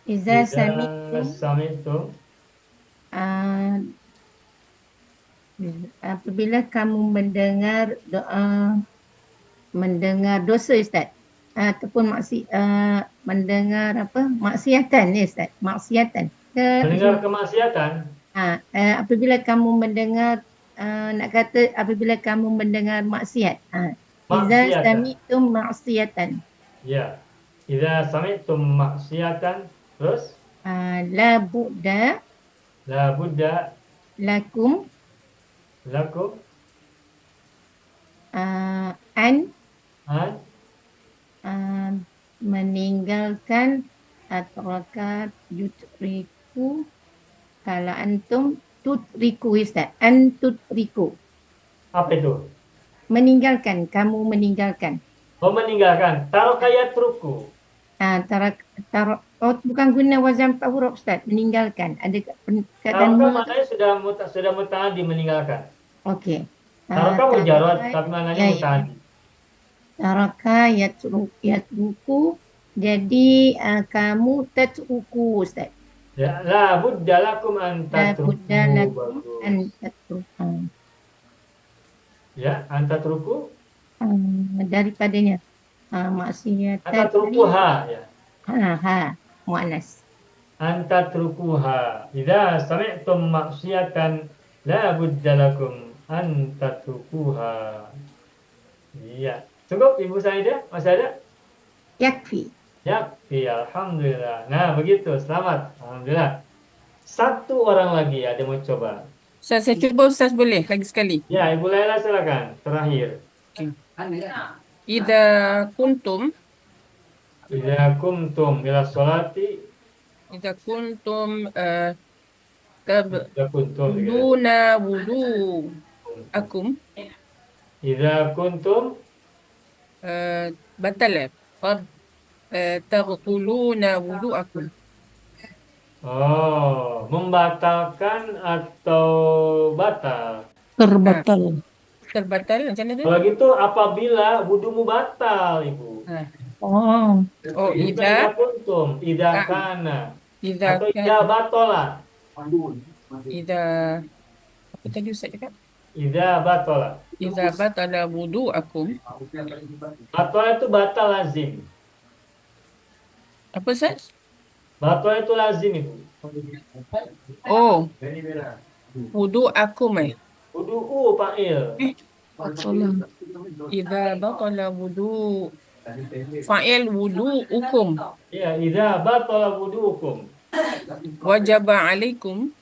S4: Iza sami'tum. Apabila kamu mendengar dosa Ustaz, ataupun mendengar maksiatan ya Ustaz, maksiatan.
S1: Mendengar kemaksiatan.
S4: Apabila kamu mendengar apabila kamu mendengar maksiat. Iza sami'tum maksiatan.
S1: Ya. Iza sami'tum maksiatan. Terus?
S4: La budda lakum meninggalkan atraka yutriku kalau antum tutriku Ustaz. Tutriku.
S1: Apa itu?
S4: Meninggalkan, kamu meninggalkan.
S1: Meninggalkan. Taraka yatruku.
S4: Bukan guna wazan huruf Ustaz, meninggalkan. Ada perkataan
S1: maknanya sudah muta'addi meninggalkan.
S4: Okey.
S1: Taraka mujarrad tapi maknanya muta'addi.
S4: Taraka yatruku, jadi kamu tatruku Ustaz.
S1: Ya, la budda lakum an tatruku. Ya, an tatruku.
S4: Daripadanya maksiatan.
S1: Tatrukuha ya.
S4: Muannas.
S1: Anta trukuha. Idza sami'tum maksiatan la budda lakum an tatrukuha. Iya. Cukup Ibu Saidah? Masih ada?
S4: Yakfi.
S1: Yakfi, alhamdulillah. Nah, begitu. Selamat. Alhamdulillah. Satu orang lagi ada mau coba.
S8: Ustaz, saya cuba Ustaz boleh lagi sekali.
S1: Ya, Ibu Laila silakan. Terakhir.
S8: Idza kuntum
S1: Idza kumtum ila sholati.
S8: idza kuntum
S1: Idza kuntum.
S8: tabduna wudu akum
S1: Idza kuntum.
S8: batal ya. Qad taghtuluna wudu akum.
S1: Oh, membatalkan atau batal?
S9: Terbatal.
S8: Terbatal macam mana tu?
S1: Kalau gitu apabila wudumu batal, Ibu.
S9: Oh,
S8: Oh,
S1: Bukan
S8: idza
S1: idza kuntum, idza kana.
S8: idza
S1: Atau idza batola.
S8: idza apa tadi Ustaz cakap?
S1: Idza batola.
S8: Idza batala wudu akum.
S1: Batola itu batal lazim.
S8: Apa Ustaz?
S1: Batola itu lazim, Ibu.
S8: Oh, wudu akum
S1: Wudu'u fa'il.
S8: Idza batala wudu fa'il wudu ukum
S1: Ya, idza batala wudu'ukum.
S8: wajaba alaikum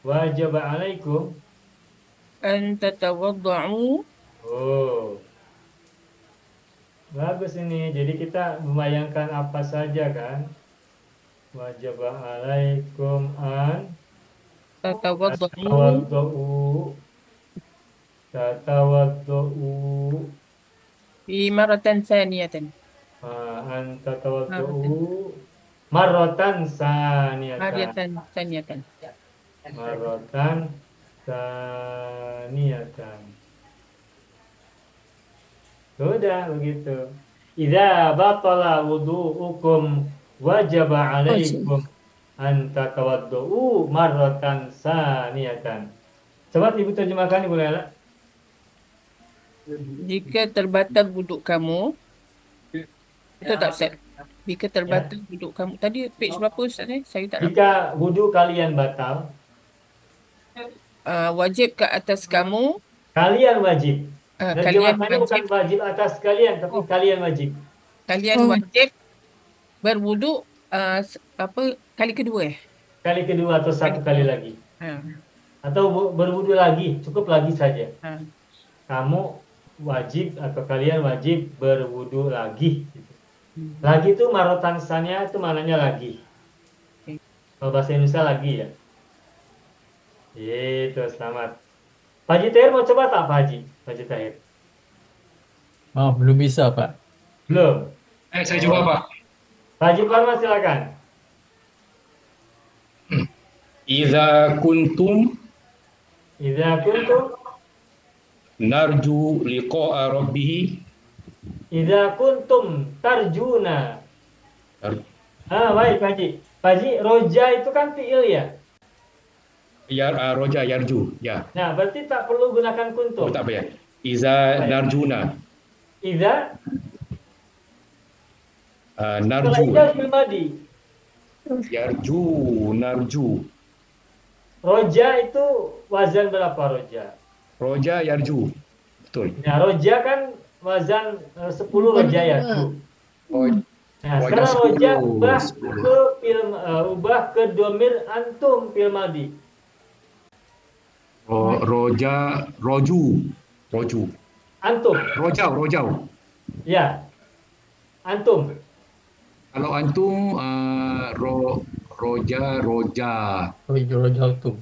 S1: Wajaba alaikum.
S8: an tatawadda'u.
S1: Oh. Bagus ini. Jadi kita membayangkan apa saja kan? Wajaba alaikum an
S8: Tatawadda'u
S1: tatawaddu'u
S8: fi maratan saniyatan.
S1: an tatawaddu'u marratan saniyatan.
S8: Saniyatan.
S1: Marratan saniyatan. Sudah begitu. Idza batala wudu'ukum wajaba alaikum an tatawaddu'u marratan saniyatan. Coba Ibu terjemahkan, Ibu Laila.
S8: Jika terbatal wuduk kamu, betul tak Ustaz? Jika terbatal wuduk kamu. Tadi page berapa Ustaz ni? Saya tak dapat.
S1: Jika wudu kalian batal,
S8: Wajib ke atas kamu.
S1: kalian wajib.
S8: Kalian
S1: Terjemahannya bukan wajib atas kalian, tapi kalian wajib.
S8: Kalian wajib berwuduk kali kedua
S1: Kali kedua atau satu kali lagi. Atau berwudu lagi, cukup lagi saja. Kamu wajib atau kalian wajib berwudu lagi. Lagi itu marotan sannya itu maknanya lagi. Kalau bahasa Indonesia lagi ya. Itu selamat. Pak Haji Tahir mau coba tak Pak Haji? Pak Haji Tahir.
S12: Oh, belum bisa, Pak.
S1: Belum.
S5: Saya coba Pak.
S1: Pak Haji Parman silakan.
S5: Idza kuntum narju liqa'a rabbih.
S1: Idza kuntum tarjuna. Baik Pak Haji. Pak Haji, roja itu kan fi'il ya?
S5: Roja yarju, ya.
S1: Nah, berarti tak perlu gunakan kuntum.
S5: Oh, tak payah. Iza narjuna.
S1: Idza
S5: Narju.
S1: setelah idza fil madi.
S5: Yarju, narju.
S1: Roja itu wazan berapa roja?
S5: Roja yarju. Betul.
S1: Nah, roja kan wazan 10 roja yarju. Nah, sekarang roja ubah ke domir antum fil madi.
S5: Roja, roju.
S1: Antum.
S5: Rojau.
S1: Ya. Antum.
S5: Kalau antum roja.
S12: Rojautum.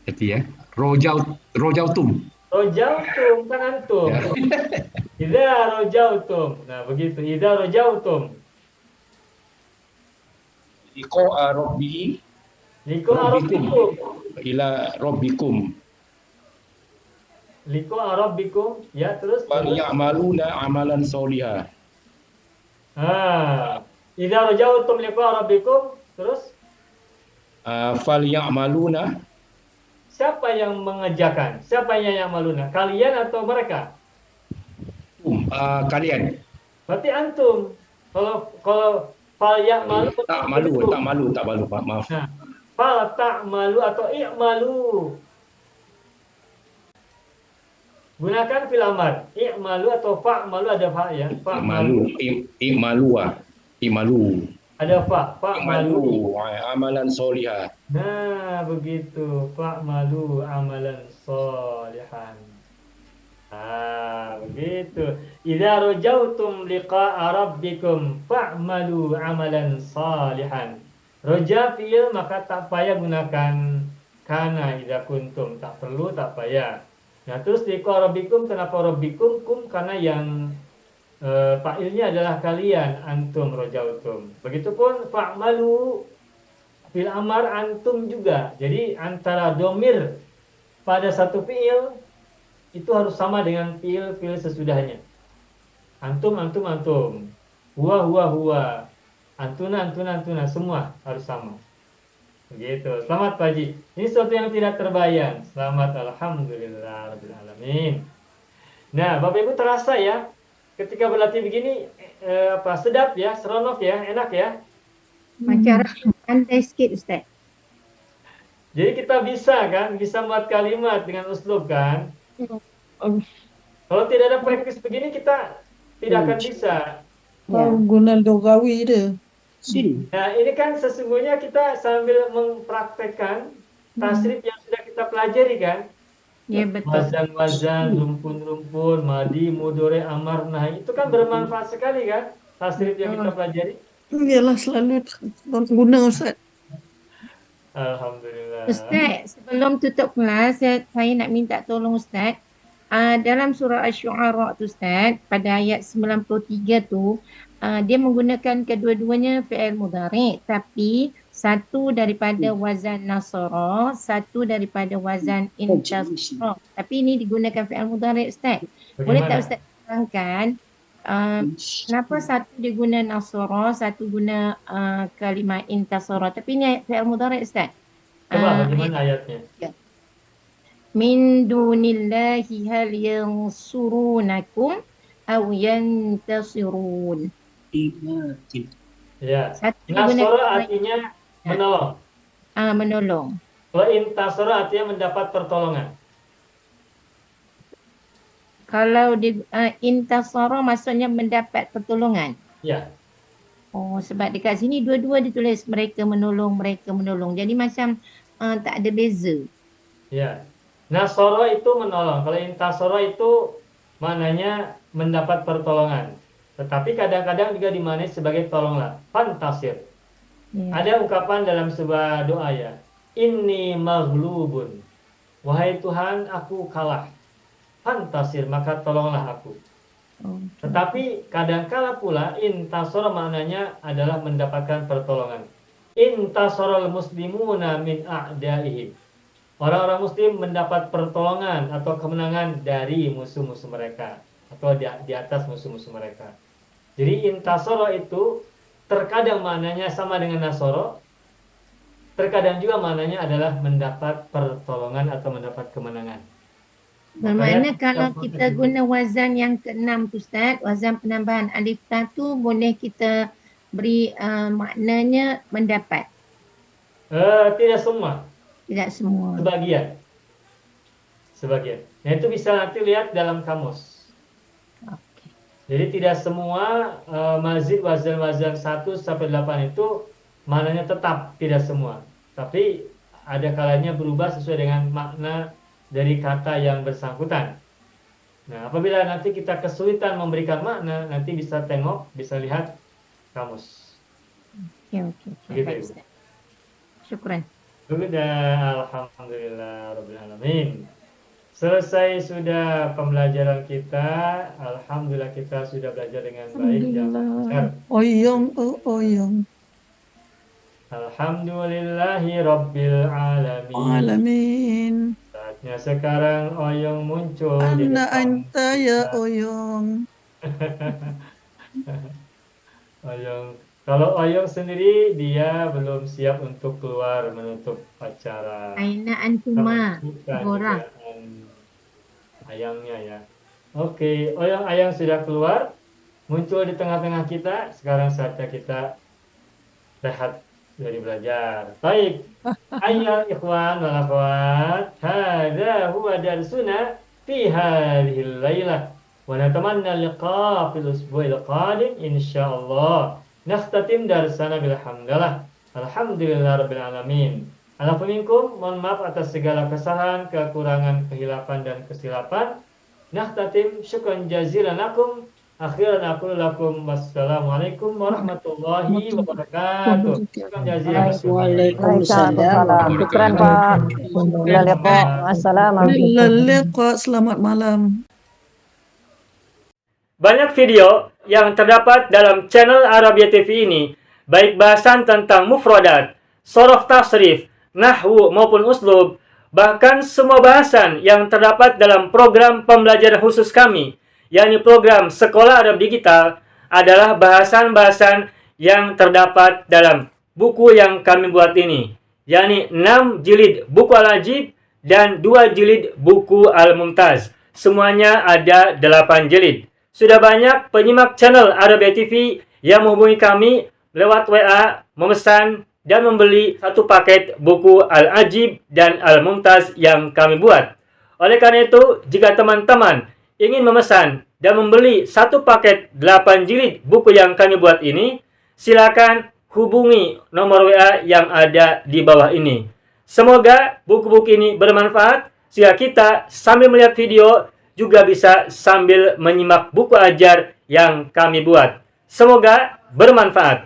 S5: Jadi ya. Rojautum.
S1: Rojautum kan antum. Idza rojautum. Nah, begitu. Idza rojautum.
S5: Liqa'a rabbihi.
S1: Liqa'a rabbikum.
S5: Ila rabbikum.
S1: Liqa'a rabbikum. Ya, terus.
S5: Wal ya'maluna amalan solihah.
S1: Idza rajautum liqa'a rabbikum, terus
S5: Fal ya'maluna.
S1: siapa yang mengerjakan? Siapa yang ya'maluna? Kalian atau mereka?
S5: Kalian.
S1: Berarti antum. Kalau fal ya'malu
S5: Tak malu, Pak. Maaf.
S1: Nah, fal ta'malu atau i'malu. Gunakan fil amar. I'malu atau fa'malu, ada fa ya.
S5: I'malu,
S1: Fa'malu.
S5: i'malu ah. I'malu.
S1: Ada fa. Fa'malu.
S5: I'malu amalan solihah.
S1: Nah, begitu. Fa'malu amalan solihan. Begitu. Idza rajautum liqa'a rabbikum fa'malu amalan salihan. Roja fi'il maka tak payah gunakan kana idza kuntum, tak perlu, tak payah. Nah, terus liqa rabbikum, kenapa rabbikum? Kum karena yang fa'ilnya adalah kalian, antum rajautum. Begitupun fa'malu fil amar antum juga. Jadi antara domir pada satu fi'il itu harus sama dengan fi'il sesudahnya. Antum, antum, antum. Huwa, huwa, huwa. Antuna, antuna, antuna. Semua harus sama. Begitu. Selamat Pak Haji. Ini sesuatu yang tidak terbayang. Selamat, alhamdulillah rabbil alamin. Nah, Bapak Ibu terasa ya, ketika berlatih begini sedap ya, seronok ya, enak ya.
S4: Macam pandai sikit Ustaz.
S1: Jadi kita bisa buat kalimat dengan uslub kan. Kalau tidak ada praktis begini kita tidak akan bisa.
S9: Guna logawi dia.
S1: Nah, ini kan sesungguhnya kita sambil mempraktekkan tasrif yang sudah kita pelajari kan.
S4: Ya, betul.
S1: Wazan-wazan, rumpun-rumpun, madi, mudore, amar, nah itu kan bermanfaat sekali kan tasrif yang kita pelajari.
S9: Iyalah selalu guna Ustaz.
S1: Alhamdulillah.
S4: Ustaz, sebelum tutup kelas, saya nak minta tolong Ustaz. Dalam surah Asy-Syu'ara tu Ustaz, pada ayat 93 tu, dia menggunakan kedua-duanya fi'il mudhari', tapi satu daripada wazan nasara, satu daripada wazan intasara. Tapi ini digunakan fi'il mudhari' Ustaz. Boleh tak Ustaz terangkan kenapa satu dia guna nasara, satu guna kalimah intasara, tapi ini fi'il mudhari' Ustaz.
S1: Coba bagaimana ayatnya?
S4: Min dunillahi hal yansurunakum aw yantasirun.
S1: Ya.
S4: Satu
S1: Nasara artinya menolong.
S4: Menolong.
S1: Kalau intasara artinya mendapat pertolongan.
S4: Kalau intasara maksudnya mendapat pertolongan.
S1: Ya.
S4: Oh, sebab dekat sini dua-dua ditulis mereka menolong, mereka menolong. Jadi macam tak ada beza.
S1: Ya. Nasara itu menolong. Kalau intasara itu maknanya mendapat pertolongan. Tetapi kadang-kadang juga dimaknai sebagai tolonglah. Fantasir. Ya. Ada ungkapan dalam sebuah doa ya. Inni maghlubun. Wahai Tuhan, aku kalah. Fantasir, maka tolonglah aku. Tetapi kadangkala pula intasara maknanya adalah mendapatkan pertolongan. Intasaral muslimuna min a'daihim. Orang-orang muslim mendapat pertolongan atau kemenangan dari musuh-musuh mereka atau di atas musuh-musuh mereka. Jadi intasara itu terkadang maknanya sama dengan nasara, terkadang juga maknanya adalah mendapat pertolongan atau mendapat kemenangan.
S4: Bermakna kalau kita guna wazan yang ke-6 tu Ustaz, wazan penambahan alif ta tu boleh kita beri maknanya mendapat.
S1: Tidak semua.
S4: Tidak semua.
S1: Sebagian. Sebagian. Nah itu bisa nanti lihat dalam kamus.
S4: Okay.
S1: Jadi tidak semua mazid wazan-wazan 1 sampai 8 itu maknanya tetap, tidak semua. Tapi ada kalanya berubah sesuai dengan makna dari kata yang bersangkutan. Nah, apabila nanti kita kesulitan memberikan makna, nanti bisa tengok, bisa lihat kamus.
S4: Oke. Baik, Ustaz. Syukran.
S1: Sudah, alhamdulillah rabbil alamin. Selesai sudah pembelajaran kita. Alhamdulillah kita sudah belajar dengan baik dan lancar.
S9: Oyong.
S1: Alhamdulillahi rabbil
S9: alamin.
S1: Saatnya sekarang Oyong muncul di
S9: Anna
S1: depan.
S9: anta ya Oyong.
S1: Oyong. Kalau Oyong sendiri dia belum siap untuk keluar menutup acara.
S4: Aina antuma. Gora.
S1: Ayangnya ya. Oke, Oyong Ayang sudah keluar, muncul di tengah-tengah kita. Sekarang saatnya kita rehat dari belajar. Baik. Ayo ikhwan wal akhwat, hadza huwa darsuna في هذه الليلة ونتمنى اللقاء في الأسبوع القادم إن شاء الله. نختتم درسنا بالhamdulillah. Alhamdulillah Rabbil Alamin. Alafu minkum, mohon maaf atas segala kesalahan, kekurangan, kehilapan dan kesilapan. Nakhtatim, syukran jazilan lakum. Akhiran aqulu lakum wassalamualaikum warahmatullahi wabarakatuh. Syukran jazilan.
S7: Waalaikumsalam.
S2: Syukran Pak. Ila liqa. Assalamualaikum.
S9: Selamat malam.
S1: Banyak video yang terdapat dalam channel Arabia TV ini, baik bahasan tentang mufradat, sorof tasrif, nahwu maupun uslub, bahkan semua bahasan yang terdapat dalam program pembelajaran khusus kami, yakni program Sekolah Arab Digital, adalah bahasan-bahasan yang terdapat dalam buku yang kami buat ini, yakni 6 jilid buku Al-Ajib dan 2 jilid buku Al-Mumtaz. Semuanya ada 8 jilid. Sudah banyak penyimak channel Arabia TV yang menghubungi kami lewat WA, memesan dan membeli satu paket buku Al-Ajib dan Al-Mumtaz yang kami buat. Oleh karena itu, jika teman-teman ingin memesan dan membeli satu paket 8 jilid buku yang kami buat ini, silakan hubungi nomor WA yang ada di bawah ini. Semoga buku-buku ini bermanfaat sehingga kita sambil melihat video juga bisa sambil menyimak buku ajar yang kami buat. Semoga bermanfaat.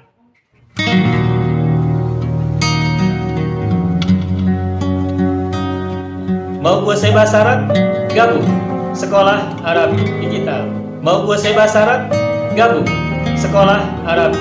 S1: Mau kuasai bahasa Arab? Gabung Sekolah Arab Digital. Mau kuasai bahasa Arab? Gabung Sekolah Arab